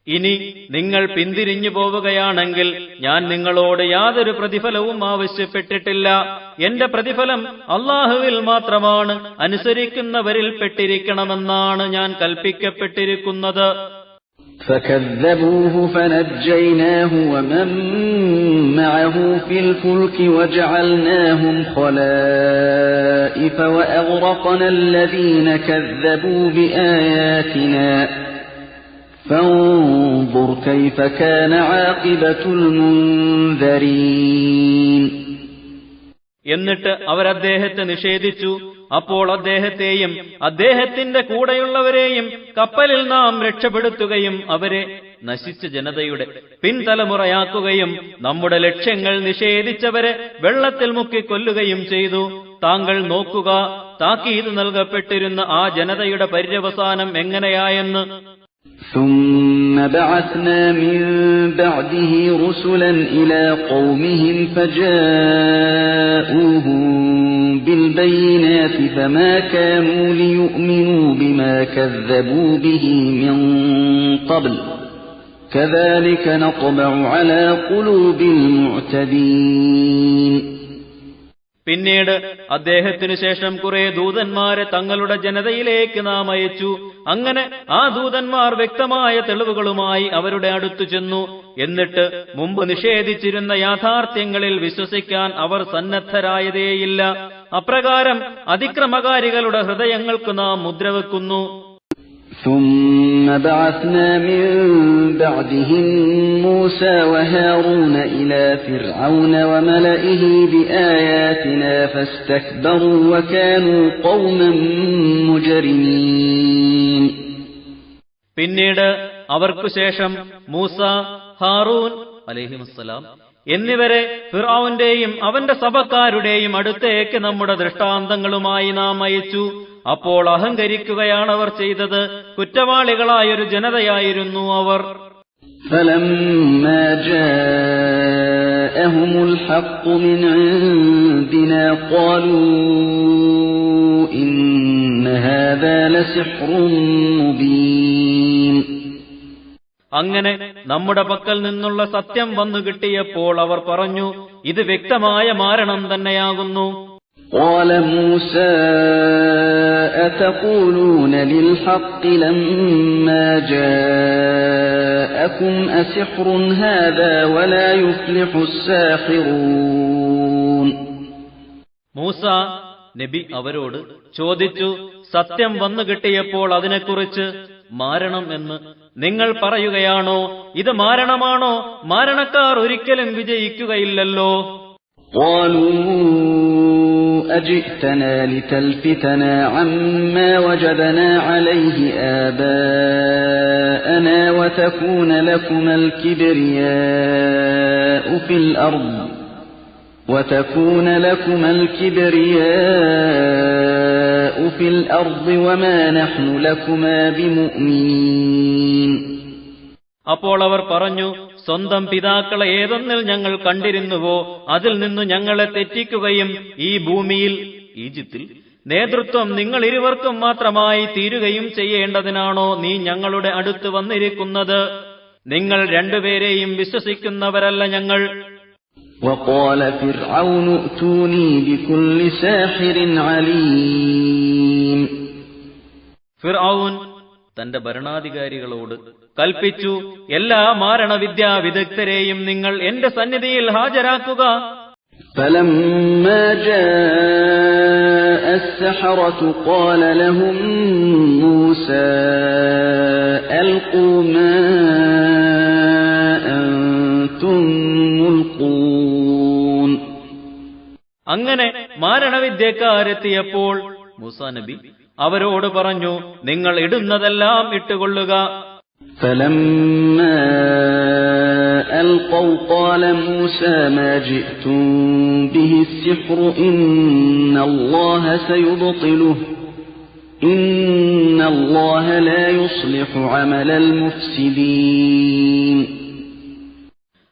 ഇനി നിങ്ങൾ പിന്തിരിഞ്ഞു പോവുകയാണെങ്കിൽ ഞാൻ നിങ്ങളോട് യാതൊരു പ്രതിഫലവും ആവശ്യപ്പെട്ടിട്ടില്ല. എന്റെ പ്രതിഫലം അള്ളാഹുവിൽ മാത്രമാണ്. അനുസരിക്കുന്നവരിൽ പെട്ടിരിക്കണമെന്നാണ് ഞാൻ കൽപ്പിക്കപ്പെട്ടിരിക്കുന്നത്. فكذبوه فنجيناه ومن معه في الفلك وجعلناهم خلائف وأغرقنا الذين كذبوا بآياتنا فانظر كيف كان عاقبة المنذرين. എന്നിട്ട് അവരദ്ദേഹത്തെ നിഷേധിച്ചു. അപ്പോൾ അദ്ദേഹത്തെയും അദ്ദേഹത്തിന്റെ കൂടെയുള്ളവരെയും കപ്പലിൽ നാം രക്ഷപ്പെടുത്തുകയും അവരെ നശിച്ച ജനതയുടെ പിൻതലമുറയാക്കുകയും നമ്മുടെ ലക്ഷ്യങ്ങൾ നിഷേധിച്ചവരെ വെള്ളത്തിൽ മുക്കി കൊല്ലുകയും ചെയ്തു. താങ്കൾ നോക്കുക, താക്കീത് നൽകപ്പെട്ടിരുന്ന ആ ജനതയുടെ പര്യവസാനം എങ്ങനെയായെന്ന്. ثم بعثنا من بعده رسلا إلى قومهم فجاءوهم بالبينات فما كانوا ليؤمنوا بما كذبوا به من قبل كذلك نطبع على قلوب المعتدين. പിന്നീട് അദ്ദേഹത്തിനു ശേഷം കുറെ ദൂതന്മാരെ തങ്ങളുടെ ജനതയിലേക്ക് നാം അയച്ചു. അങ്ങനെ ആ ദൂതന്മാർ വ്യക്തമായ തെളിവുകളുമായി അവരുടെ അടുത്തു ചെന്നു. എന്നിട്ട് മുമ്പ് നിഷേധിച്ചിരുന്ന യാഥാർത്ഥ്യങ്ങളിൽ വിശ്വസിക്കാൻ അവർ സന്നദ്ധരായതേയില്ല. അപ്രകാരം അതിക്രമകാരികളുടെ ഹൃദയങ്ങൾക്ക് നാം മുദ്രവെക്കുന്നു. ثم بعثنا من بعدهم موسى وهارون إلى فرعون وملئه بآياتنا فاستكبروا وكانوا قوما مجرمين. പിന്നീട് അവർക്കു ശേഷം മൂസ, ഹാറൂൻ അലൈഹിമുസ്സലാം എന്നിവരെ ഫിർഔന്റെയും അവന്റെ സഭക്കാരുടെയും അടുത്തേക്ക് നമ്മുടെ ദൃഷ്ടാന്തങ്ങളുമായി നാം അയച്ചു. അപ്പോൾ അഹങ്കരിക്കുകയാണവർ ചെയ്തത്. കുറ്റവാളികളായൊരു ജനതയായിരുന്നു അവർ. فَلَمَّا جَاءَهُمُ الْحَقُّ مِنْ عِنْدِنَا قَالُوا إِنَّ هَذَا لَسِحْرٌ مُبِينٌ. അങ്ങനെ നമ്മുടെ പക്കൽ നിന്നുള്ള സത്യം വന്നു കിട്ടിയപ്പോൾ അവർ പറഞ്ഞു, ഇത് വ്യക്തമായ മാരണം തന്നെയാകുന്നു. قال موسى أتقولون للحق لما جاءكم أسحر هذا ولا يفلح الساحرون. മൂസ നബി അവരോട് ചോദിച്ചു, സത്യം വന്നു കിട്ടിയപ്പോൾ അതിനെക്കുറിച്ച് മാരണം എന്ന് നിങ്ങൾ പറയുകയാണോ? ഇത് മാരണമാണോ? മാരണക്കാർ ഒരിക്കലും വിജയിക്കുകയില്ലല്ലോ. قالوا أجئتنا لتلفتنا عما وجدنا عليه آباءنا وتكون لكما الكبرياء في الأرض وما نحن لكما بمؤمنين. അപ്പോൾ അവർ പറഞ്ഞു, സ്വന്തം പിതാക്കളെ ഏതൊന്നിൽ ഞങ്ങൾ കണ്ടിരുന്നുവോ അതിൽ നിന്നു ഞങ്ങളെ തെറ്റിക്കുകയും ഈ ഭൂമിയിൽ ഈജിപ്തിൽ നേതൃത്വം നിങ്ങൾ ഇരുവർക്കും മാത്രമായി തീരുകയും ചെയ്യേണ്ടതിനാണോ നീ ഞങ്ങളുടെ അടുത്ത് വന്നിരിക്കുന്നത്? നിങ്ങൾ രണ്ടുപേരെയും വിശ്വസിക്കുന്നവരല്ല ഞങ്ങൾ. وقال فرعون ائتوني بكل ساحر عليم. ഫിർഔൻ തന്റെ ഭരണാധികാരികളോട് കൽപ്പിച്ചു, എല്ലാ മാരണവിദ്യാ വിദഗ്ധരെയും നിങ്ങൾ എന്റെ സന്നിധിയിൽ ഹാജരാക്കുക. فلما جاء السحرة قال لهم موسى ألقوا ما أنتم ملقون. അങ്ങനെ മാരണവിദ്യക്കാരെത്തിയപ്പോൾ മൂസാ നബി അവരോട് പറഞ്ഞു, നിങ്ങൾ ഇടുന്നതെല്ലാം ഇട്ടുകൊള്ളുക. فلما ألقوا قال موسى ما جئتم به السحر إن الله سيبطله إن الله لا يصلح عمل المفسدين.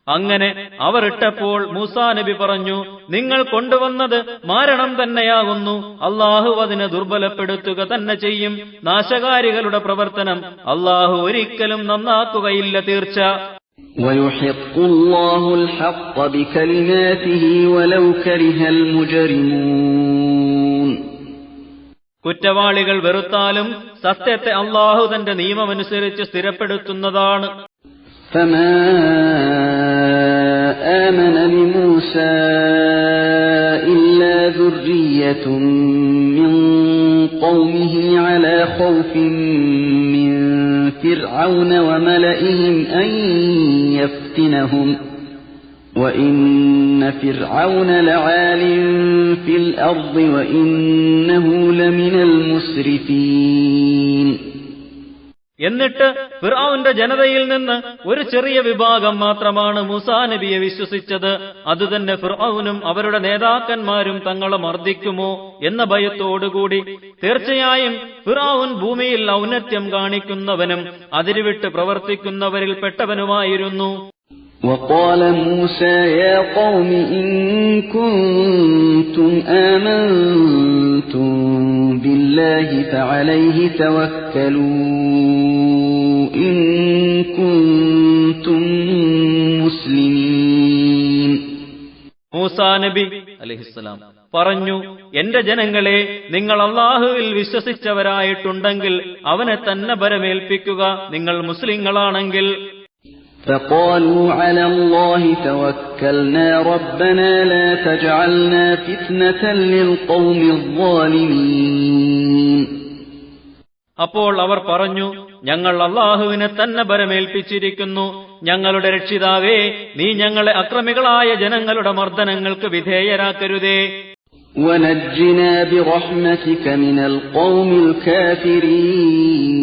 അങ്ങനെ അവർ ഇട്ടപ്പോൾ മൂസാ നബി പറഞ്ഞു, നിങ്ങൾ കൊണ്ടുവന്നത് മാരണം തന്നെയാകുന്നു. അള്ളാഹു അതിനെ ദുർബലപ്പെടുത്തുക തന്നെ ചെയ്യും. നാശകാരികളുടെ പ്രവർത്തനം അള്ളാഹു ഒരിക്കലും നന്നാക്കുകയില്ല തീർച്ച. ويحق الله الحق بكلماته ولو كره المجرمون. കുറ്റവാളികൾ വെറുത്താലും സത്യത്തെ അള്ളാഹു തന്റെ നിയമമനുസരിച്ച് സ്ഥിരപ്പെടുത്തുന്നതാണ്. فما آمن لموسى إلا ذرية من قومه على خوف من فرعون وملئهم أن يفتنهم وإن فرعون لعال في الأرض وإنه لمن المسرفين. എന്നിട്ട് ഫിർഔന്റെ ജനതയിൽ നിന്ന് ഒരു ചെറിയ വിഭാഗം മാത്രമാണ് മൂസാ നബിയെ വിശ്വസിച്ചത്. അതുതന്നെ ഫിർഔനും അവരുടെ നേതാക്കന്മാരും തങ്ങളെ മർദ്ദിക്കുമോ എന്ന ഭയത്തോടുകൂടി. തീർച്ചയായും ഫിർഔൻ ഭൂമിയിൽ ഔന്നത്യം കാണിക്കുന്നവനും അതിരുവിട്ട് പ്രവർത്തിക്കുന്നവരിൽ പെട്ടവനുമായിരുന്നു. وقال موسى يا قوم إن كنتم آمنتم بالله فعليه توكلوا إن كنتم مسلمين. മൂസാ നബി അലൈഹിസ്സലാം പറഞ്ഞു, എന്റെ ജനങ്ങളെ, നിങ്ങൾ അല്ലാഹുവിൽ വിശ്വസിച്ചവരായിട്ടുണ്ടെങ്കിൽ അവനെ തന്നെ ഭരമേൽപ്പിക്കുക, നിങ്ങൾ മുസ്ലിങ്ങളാണെങ്കിൽ. فقالوا على الله توكلنا ربنا لا تجعلنا فتنة للقوم الظالمين. അപ്പോൾ അവർ പറഞ്ഞു, ഞങ്ങൾ അല്ലാഹുവിനെ തന്നെ ഭരമേൽപ്പിച്ചിരിക്കുന്നു. ഞങ്ങളുടെ രക്ഷിതാവേ, നീ ഞങ്ങളെ അക്രമികളായ ജനങ്ങളുടെ മർദ്ദനങ്ങൾക്ക് വിധേയരാക്കരുതേ. ونجنا برحمتك من القوم الكافرين.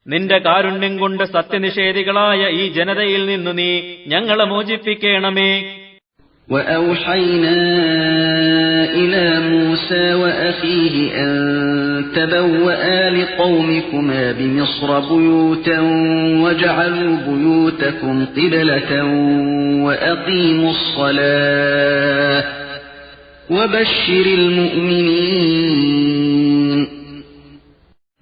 നിന്റെ കാരുണ്യം കൊണ്ട് സത്യനിഷേധികളായ ഈ ജനതയിൽ നിന്നു നീ ഞങ്ങളെ മോചിപ്പിക്കണമേ. وأوحينا إلى موسى وأخيه أن تبوأا لقومكما بمصر بيوتا واجعلوا بيوتكم قبلة وأقيموا الصلاة وبشر المؤمنين.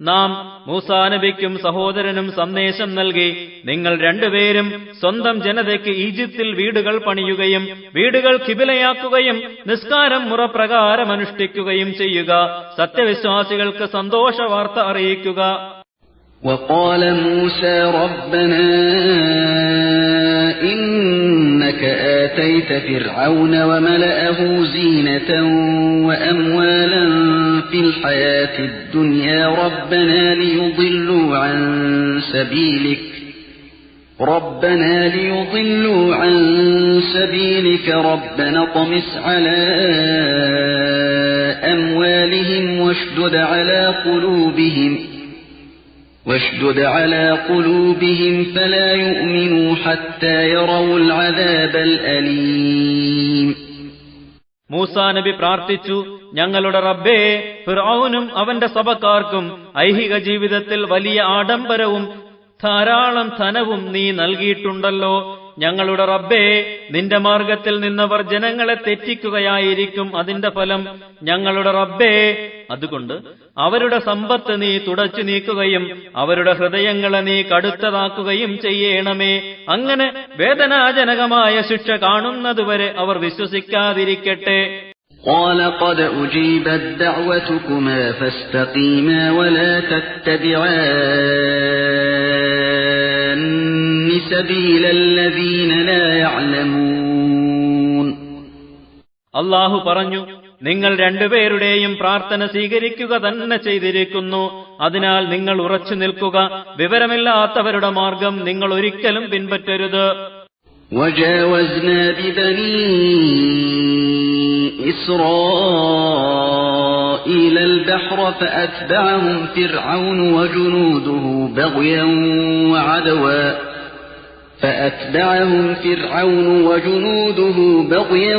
നാം മൂസാ നബിക്കും സഹോദരനും സന്ദേശം നൽകി, നിങ്ങൾ രണ്ടുപേരും സ്വന്തം ജനതയ്ക്ക് ഈജിപ്തിൽ വീടുകൾ പണിയുകയും വീടുകൾ ഖിബിലയാക്കുകയും നിസ്കാരം മുറപ്രകാരം അനുഷ്ഠിക്കുകയും ചെയ്യുക, സത്യവിശ്വാസികൾക്ക് സന്തോഷ വാർത്ത അറിയിക്കുക. وقال موسى ربنا إنك آتيت فرعون وملأه زينة وأموالا في الحياة الدنيا ربنا ليضلوا عن سبيلك ربنا اطمس على أموالهم واشدد على قلوبهم فلا يؤمنوا حتى يروا العذاب الأليم. മൂസാ നബി പ്രാർത്ഥിച്ചു, ഞങ്ങളുടെ റബ്ബേ, ഫിർഔനും അവന്റെ സഭക്കാർക്കും ഐഹിക ജീവിതത്തിൽ വലിയ ആഡംബരവും ധാരാളം ധനവും നീ നൽകിയിട്ടുണ്ടല്ലോ. ഞങ്ങളുടെ റബ്ബേ, നിന്റെ മാർഗത്തിൽ നിന്നവർ ജനങ്ങളെ തെറ്റിക്കുകയായിരിക്കും അതിന്റെ ഫലം. ഞങ്ങളുടെ റബ്ബേ, അതുകൊണ്ട് അവരുടെ സമ്പത്ത് നീ തുടച്ചു നീക്കുകയും അവരുടെ ഹൃദയങ്ങളെ നീ കടുത്തതാക്കുകയും ചെയ്യണമേ. അങ്ങനെ വേദനാജനകമായ ശിക്ഷ കാണുന്നതുവരെ അവർ വിശ്വസിക്കാതിരിക്കട്ടെ. قال قد أجيبت دعوتكما فاستقيما ولا تتبعان سبيل الذين لا يعلمون. അല്ലാഹു പറഞ്ഞു, നിങ്ങൾ രണ്ടുപേരുടെയും പ്രാർത്ഥന സ്വീകരിക്കുക തന്നെ ചെയ്തിരിക്കുന്നു. അതിനാൽ നിങ്ങൾ ഉറച്ചു നിൽക്കുക. വിവരമില്ലാത്തവരുടെ മാർഗം നിങ്ങൾ ഒരിക്കലും പിൻപറ്റരുത്. وجاوزنا ببني إسرائيل البحر فأتبعهم فرعون وجنوده بغيا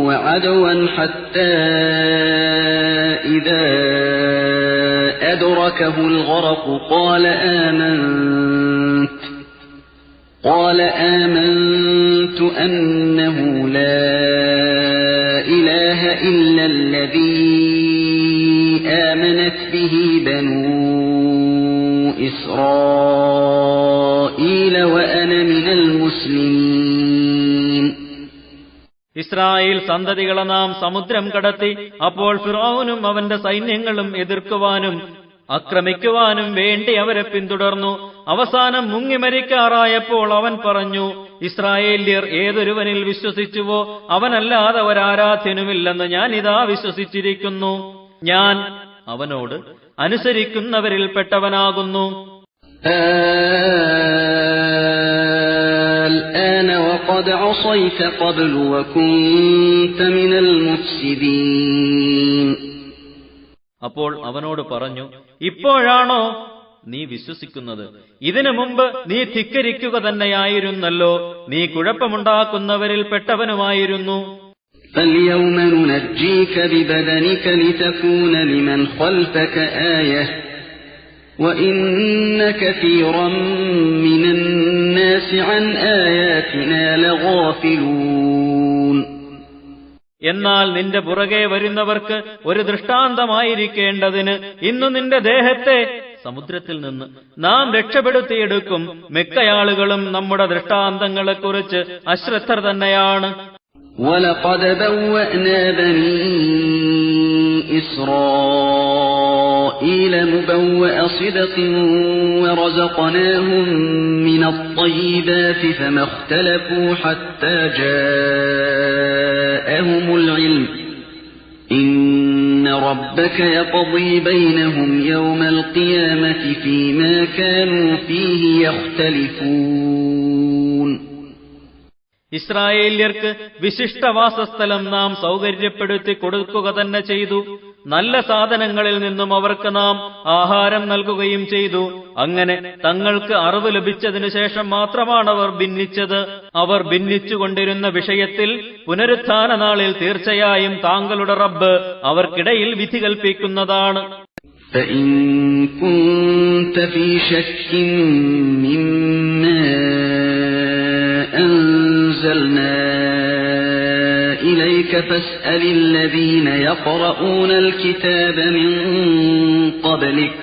وعدوا حتى إذا أدركه الغرق قال آمنت أنه لا إله إلا الذي آمنت به بنو إسرائيل وأنا من المسلمين. ഇസ്രായേൽ സന്തതികളെ നാം സമുദ്രം കടത്തി. അപ്പോൾ ഫിർഔനും അവന്റെ സൈന്യങ്ങളും എതിർക്കുവാനും ആക്രമിക്കുവാനും വേണ്ടി അവരെ പിന്തുടർന്നു. അവസാനം മുങ്ങിമരിക്കാറായപ്പോൾ അവൻ പറഞ്ഞു, ഇസ്രായേല്യർ ഏതൊരുവനിൽ വിശ്വസിച്ചുവോ അവനല്ലാതെ ഒരാരാധ്യനുമില്ലെന്ന് ഞാൻ ഇതാ വിശ്വസിച്ചിരിക്കുന്നു. ഞാൻ അവനോട് അനുസരിക്കുന്നവരിൽപ്പെട്ടവനാകുന്നു. الآن وقد عصيت قبل وكنت من المفسدين. അപ്പോൾ അവനോട് പറഞ്ഞു, ഇപ്പോഴാണോ നീ വിശ്വസിക്കുന്നത്? ഇതിനു മുമ്പ് നീ ധിക്കരിക്കുക തന്നെയായിരുന്നല്ലോ, നീ കുഴപ്പമുണ്ടാക്കുന്നവരിൽ പെട്ടവനുമായിരുന്നു. فَالْيَوْمَ نُنَجِّيكَ بِبَدَنِكَ لِتَكُونَ لِمَنْ خَلْفَكَ آيَةً وَإِنَّ كَثِيرًا مِنَ النَّاسِ عَنْ آيَاتِنَا لَغَافِلُونَ. എന്നാൽ നിന്റെ പുറകെ വരുന്നവർക്ക് ഒരു ദൃഷ്ടാന്തമായിരിക്കേണ്ടതിന് ഇന്നു നിന്റെ ദേഹത്തെ സമുദ്രത്തിൽ നിന്ന് നാം രക്ഷപ്പെടുത്തിയെടുക്കും. മിക്കയാളുകളും നമ്മുടെ ദൃഷ്ടാന്തങ്ങളെക്കുറിച്ച് അശ്രദ്ധർ തന്നെയാണ്. وَلَقَدْ بَوَّأْنَا بَنِي إِسْرَائِيلَ مُبَوَّأَ صِدْقٍ وَرَزَقْنَاهُم مِّنَ الطَّيِّبَاتِ فَمَا اخْتَلَفُوا حَتَّى جَاءَهُمُ الْعِلْمُ إِنَّ رَبَّكَ يَقْضِي بَيْنَهُمْ يَوْمَ الْقِيَامَةِ فِيمَا كَانُوا فِيهِ يَخْتَلِفُونَ. ഇസ്രായേല്യർക്ക് വിശിഷ്ടവാസസ്ഥലം നാം സൗകര്യപ്പെടുത്തി കൊടുക്കുക തന്നെ ചെയ്തു. നല്ല സാധനങ്ങളിൽ നിന്നും അവർക്ക് നാം ആഹാരം നൽകുകയും ചെയ്തു. അങ്ങനെ തങ്ങൾക്ക് അറിവ് ലഭിച്ചതിനു ശേഷം മാത്രമാണ് അവർ ഭിന്നിച്ചത്. അവർ ഭിന്നിച്ചുകൊണ്ടിരുന്ന വിഷയത്തിൽ പുനരുത്ഥാന നാളിൽ തീർച്ചയായും താങ്കളുടെ റബ്ബ് അവർക്കിടയിൽ വിധി കൽപ്പിക്കുന്നതാണ്. فَإِن كُنتَ فِي شَكٍّ مِّمَّا أَنزَلْنَا إِلَيْكَ فَاسْأَلِ الَّذِينَ يَقْرَؤُونَ الْكِتَابَ مِن قَبْلِكَ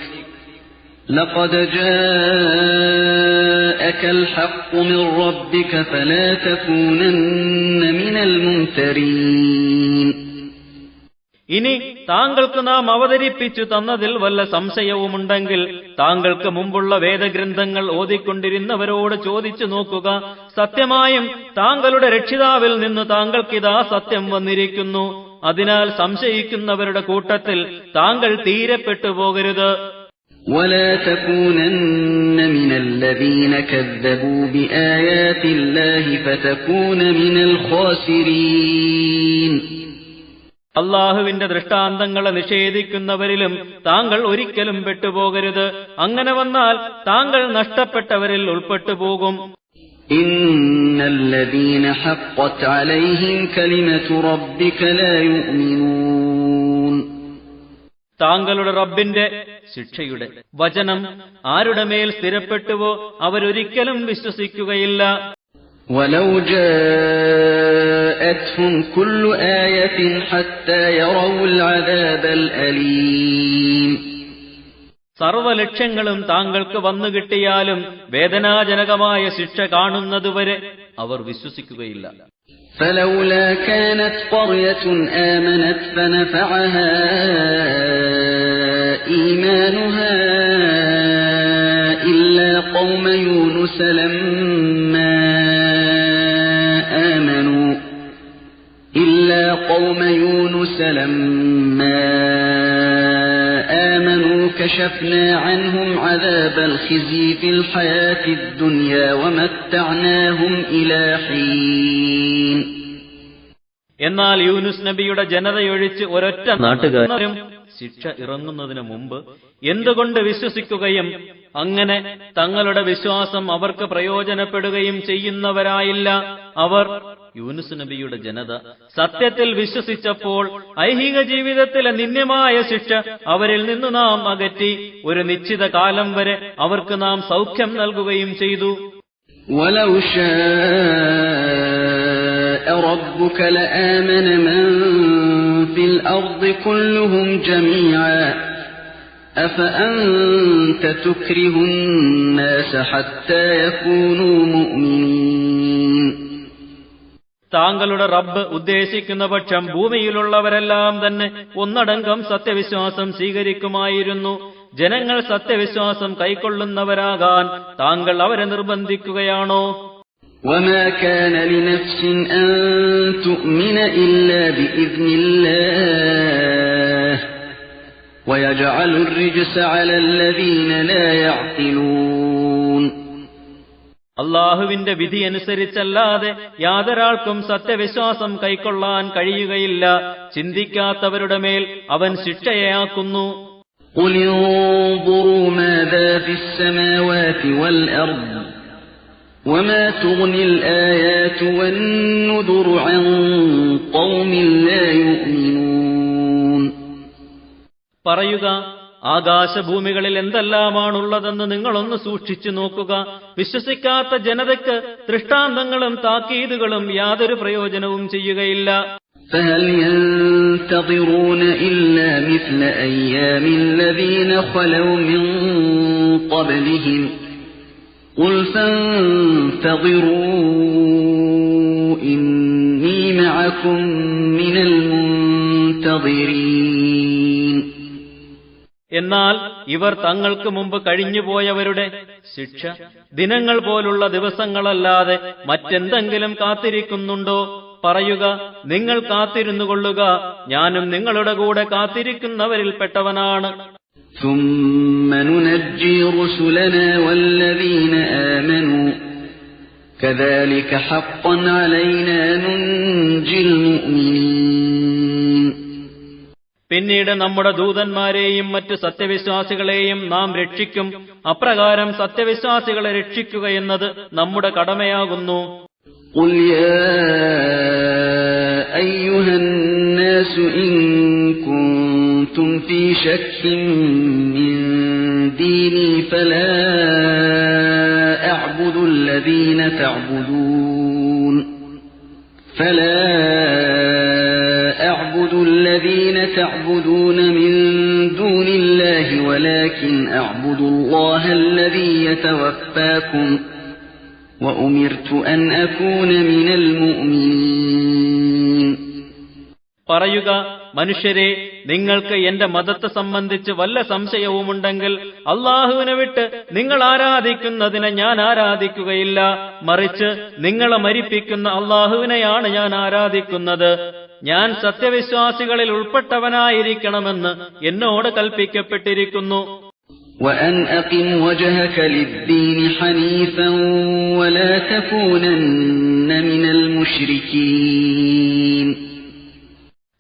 لقد جاءك الحق من ربك فلا تكونن من الممترين. ഇനി താങ്കൾക്ക് നാം അവതരിപ്പിച്ചു തന്നതിൽ വല്ല സംശയവുമുണ്ടെങ്കിൽ താങ്കൾക്ക് മുമ്പുള്ള വേദഗ്രന്ഥങ്ങൾ ഓതിക്കൊണ്ടിരുന്നവരോട് ചോദിച്ചു നോക്കുക. സത്യമായും താങ്കളുടെ രക്ഷിതാവിൽ നിന്ന് താങ്കൾക്കിതാ സത്യം വന്നിരിക്കുന്നു. അതിനാൽ സംശയിക്കുന്നവരുടെ കൂട്ടത്തിൽ താങ്കൾ തീരെ പെട്ടുപോകരുത്. ولا تكونن من الذين كذبوا بآيات الله فتكون من الخاسرين. അള്ളാഹുവിന്റെ ദൃഷ്ടാന്തങ്ങളെ നിഷേധിക്കുന്നവരിലും താങ്കൾ ഒരിക്കലും പെട്ടുപോകരുത്. അങ്ങനെ വന്നാൽ താങ്കൾ നഷ്ടപ്പെട്ടവരിൽ ഉൾപ്പെട്ടുപോകും. ഇന്നല്ലദീന ഹഖ്ഖത് അലൈഹിം കലിമതു റബ്ബിക ലാ യുഅ്മിനൂൻ. താങ്കളുടെ റബ്ബിന്റെ ശിക്ഷയുടെ വചനം ആരുടെ മേൽ സ്ഥിരപ്പെട്ടുവോ അവരൊരിക്കലും വിശ്വസിക്കുകയില്ല. വലൗ ജാഅത്ഹും കുല്ലു ആയത്തിൻ ഹത്താ യറൗൽ അദാബൽ അലീം. സർവ്വലക്ഷ്യങ്ങളും താങ്കൾക്ക് വന്നു കിട്ടിയാലും വേദനാജനകമായ ശിക്ഷ കാണുന്നതുവരെ അവർ വിശ്വസിക്കുകയില്ല. فلولا كانت قرية آمنت فنفعها إيمانها إلا قوم يونس لما آمنوا كشفنا عنهم عذاب الخزي في الحياة الدنيا ومتعناهم إلى حين. എന്നാൽ യൂനുസ് നബിയുടെ ജനതയൊഴിച്ച് ഒരൊറ്റ നാട്ടുകാരും ശിക്ഷ ഇറങ്ങുന്നതിന് മുമ്പ് എന്തുകൊണ്ട് വിശ്വസിക്കുകയും അങ്ങനെ തങ്ങളുടെ വിശ്വാസം അവർക്ക് പ്രയോജനപ്പെടുകയും ചെയ്യുന്നവരായില്ല. അവർ യൂനുസ് നബിയുടെ ജനത സത്യത്തിൽ വിശ്വസിച്ചപ്പോൾ ഐഹിക ജീവിതത്തിലെ നിന്ദ്യമായ ശിക്ഷ അവരിൽ നിന്ന് നാം അകറ്റി ഒരു നിശ്ചിത കാലം വരെ അവർക്ക് നാം സൗഖ്യം നൽകുകയും ചെയ്തു. وَلَوْ شَاءَ رَبُّكَ لَآمَنَ مَن فِي الْأَرْضِ كُلُّهُمْ جَمِيعًا أَفَأَنْتَ تُكْرِهُ النَّاسَ حَتَّى يَكُونُوا مُؤْمِنِينَ. താങ്കളുടെ റബ്ബ് ഉദ്ദേശിക്കുന്ന പക്ഷം ഭൂമിയിലുള്ളവരെല്ലാം തന്നെ ഒന്നടങ്കം സത്യവിശ്വാസം സ്വീകരിക്കുമായിരുന്നു. ജനങ്ങൾ സത്യവിശ്വാസം കൈക്കൊള്ളുന്നവരാകാൻ താങ്കൾ അവരെ നിർബന്ധിക്കുകയാണോ? وَمَا كَانَ لِنَفْسٍ أَن تُؤْمِنَ إِلَّا بِإِذْنِ اللَّهِ وَيَجْعَلُ الرِّجْسَ عَلَى الَّذِينَ لَا يَعْقِلُونَ. അള്ളാഹുവിന്റെ വിധി അനുസരിച്ചല്ലാതെ യാതൊരാൾക്കും സത്യവിശ്വാസം കൈക്കൊള്ളാൻ കഴിയുകയില്ല. ചിന്തിക്കാത്തവരുടെ മേൽ അവൻ ശിക്ഷയാക്കുന്നു. قُلِ انظُرُوا مَاذَا فِي السَّمَاوَاتِ وَالْأَرْضِ وَمَا تُغْنِي الْآيَاتُ وَالنُّذُرُ عَن قَوْمٍ لَّا يُؤْمِنُونَ. പറയുക, ആകാശഭൂമികളിൽ എന്തെല്ലാമാണുള്ളതെന്ന് നിങ്ങളൊന്ന് സൂക്ഷിച്ചു നോക്കുക. വിശ്വസിക്കാത്ത ജനതയ്ക്ക് ദൃഷ്ടാന്തങ്ങളും താക്കീതുകളും യാതൊരു പ്രയോജനവും ചെയ്യുകയില്ല. فَهَلْ يَنتَظِرُونَ إِلَّا مِثْلَ أَيَّامِ الَّذِينَ خَلَوْا مِن قَبْلِهِمْ قُلْ فَانتَظِرُوا إِنِّي مَعَكُمْ مِنَ الْمُنتَظِرِينَ. എന്നാൽ ഇവർ തങ്ങൾക്ക് മുമ്പ് കഴിഞ്ഞുപോയവരുടെ ശിക്ഷ ദിനങ്ങൾ പോലുള്ള ദിവസങ്ങളല്ലാതെ മറ്റെന്തെങ്കിലും കാത്തിരിക്കുന്നുണ്ടോ? പറയുക, നിങ്ങൾ കാത്തിരുന്നുകൊള്ളുക, ഞാനും നിങ്ങളുടെ കൂടെ കാത്തിരിക്കുന്നവരിൽപ്പെട്ടവനാണ്. ثُمَّ نُنَجِّي رُسُلَنَا وَالَّذِينَ آمَنُوا كَذَلِكَ حَقًّا عَلَيْنَا نُنْجِي الْمُؤْمِنِينَ. പിന്നീട് നമ്മുടെ ദൂതന്മാരെയും മറ്റു സത്യവിശ്വാസികളെയും നാം രക്ഷിക്കും. അപ്രകാരം സത്യവിശ്വാസികളെ രക്ഷിക്കുക എന്നത് നമ്മുടെ കടമയാകുന്നു. قُلْ يَا أَيُّهَا النَّاسُ إِن كُنتُمْ فِي شَكٍّ مِّن دِينِي فَلَا أَعْبُدُ الَّذِينَ تَعْبُدُونَ مِن دُونِ اللَّهِ وَلَكِنْ أَعْبُدُ اعبدوا الله الذي يتوفاكم وأمرت أن أكون من المؤمنين. പറയുക, മനുഷ്യരെ, നിങ്ങൾക്ക് എന്റെ മതത്തെ സംബന്ധിച്ച് വല്ല സംശയവുമുണ്ടെങ്കിൽ അള്ളാഹുവിനെ വിട്ട് നിങ്ങൾ ആരാധിക്കുന്നതിനെ ഞാൻ ആരാധിക്കുകയില്ല. മറിച്ച് നിങ്ങളെ മരിപ്പിക്കുന്ന അള്ളാഹുവിനെയാണ് ഞാൻ ആരാധിക്കുന്നത്. ഞാൻ സത്യവിശ്വാസികളിൽ ഉൾപ്പെട്ടവനായിരിക്കണമെന്ന് എന്നോട് കൽപ്പിക്കപ്പെട്ടിരിക്കുന്നു. وأن أقم وجهك للدين حنيفا ولا تكونن من المشركين.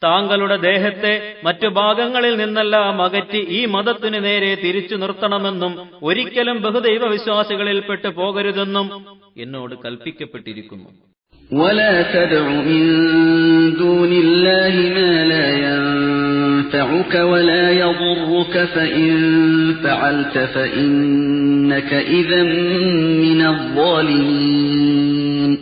താങ്കളുടെ ദേഹത്തെ മറ്റു ഭാഗങ്ങളിൽ നിന്നെല്ലാം അകറ്റി ഈ മതത്തിനു നേരെ തിരിച്ചു നിർത്തണമെന്നും ഒരിക്കലും ബഹുദൈവ വിശ്വാസികളിൽപ്പെട്ടു പോകരുതെന്നും എന്നോട് കൽപ്പിക്കപ്പെട്ടിരിക്കുന്നു. ولا تدع من دون الله ما لا ينفعك ولا يضرك فإن فعلت فإنك إذا من الظالمين.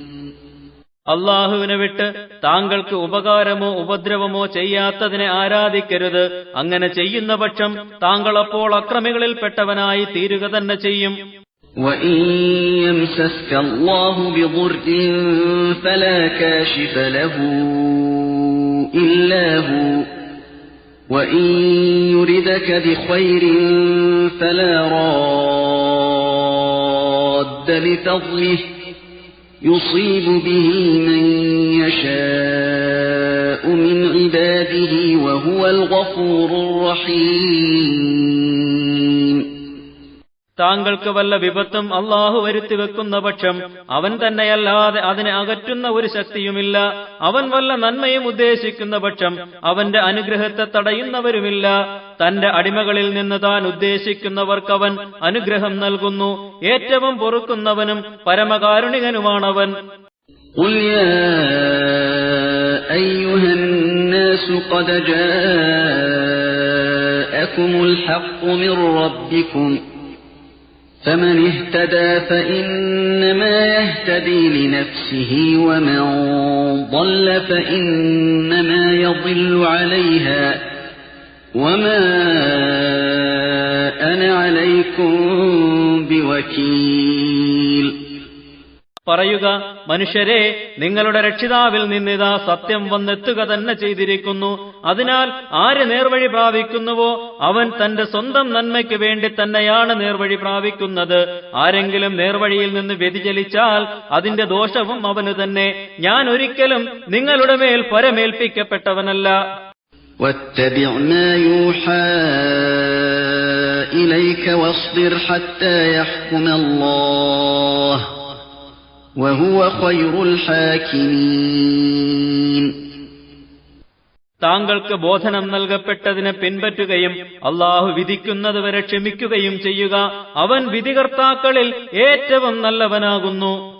അള്ളാഹുവിനെ വിട്ട് താങ്കൾക്ക് ഉപകാരമോ ഉപദ്രവമോ ചെയ്യാത്തതിനെ ആരാധിക്കരുത്. അങ്ങനെ ചെയ്യുന്ന പക്ഷം താങ്കൾ അപ്പോൾ അക്രമികളിൽപ്പെട്ടവനായി തീരുക തന്നെ ചെയ്യും. وَإِن يَمْسَسْكَ اللَّهُ بِضُرٍّ فَلَا كَاشِفَ لَهُ إِلَّا هُوَ وَإِن يُرِدْكَ بِخَيْرٍ فَلَا رَادَّ لِفَضْلِهِ يُصِيبُ بِهِ مَن يَشَاءُ مِنْ عِبَادِهِ وَهُوَ الْغَفُورُ الرَّحِيمُ. താങ്കൾക്ക് വല്ല വിപത്തും അള്ളാഹു വരുത്തിവെക്കുന്ന പക്ഷം അവൻ തന്നെയല്ലാതെ അതിനെ അകറ്റുന്ന ഒരു ശക്തിയുമില്ല. അവൻ വല്ല നന്മയും ഉദ്ദേശിക്കുന്ന പക്ഷം അവന്റെ അനുഗ്രഹത്തെ തടയുന്നവരുമില്ല. തന്റെ അടിമകളിൽ നിന്ന് താൻ ഉദ്ദേശിക്കുന്നവർക്കവൻ അനുഗ്രഹം നൽകുന്നു. ഏറ്റവും പൊറുക്കുന്നവനും പരമകാരുണികനുമാണവൻ. قُلْ يَا أَيُّهَا النَّاسُ قَدْ جَاءَكُمُ الْحَقُّ مِنْ رَبِّكُمْ فَمَنِ اهْتَدَى فَإِنَّمَا يَهْتَدِي لِنَفْسِهِ وَمَنْ ضَلَّ فَإِنَّمَا يَضِلُّ عَلَيْهَا وَمَا أَنَا عَلَيْكُمْ بِوَكِيلٍ. പറയുക, മനുഷ്യരെ, നിങ്ങളുടെ രക്ഷിതാവിൽ നിന്നിതാ സത്യം വന്നെത്തുക തന്നെ ചെയ്തിരിക്കുന്നു. അതിനാൽ ആര് നേർവഴി പ്രാപിക്കുന്നുവോ അവൻ തന്റെ സ്വന്തം നന്മയ്ക്ക് വേണ്ടി തന്നെയാണ് നേർവഴി പ്രാപിക്കുന്നത്. ആരെങ്കിലും നേർവഴിയിൽ നിന്ന് വ്യതിചലിച്ചാൽ അതിന്റെ ദോഷവും അവന് തന്നെ. ഞാൻ ഒരിക്കലും നിങ്ങളുടെ മേൽ പരമേൽപ്പിക്കപ്പെട്ടവനല്ല. وَاتَّبِعْ مَا يُوحَى إِلَيْكَ وَاصْبِرْ حَتَّى يَحْكُمَ اللَّهُ وَهُوَ خَيْرُ الْحَاكِمِينَ. താങ്കൾക്ക് ബോധനം നൽകപ്പെട്ടതിനെ പിൻപറ്റുകയും അള്ളാഹു വിധിക്കുന്നതുവരെ ക്ഷമിക്കുകയും ചെയ്യുക. അവൻ വിധികർത്താക്കളിൽ ഏറ്റവും നല്ലവനാകുന്നു.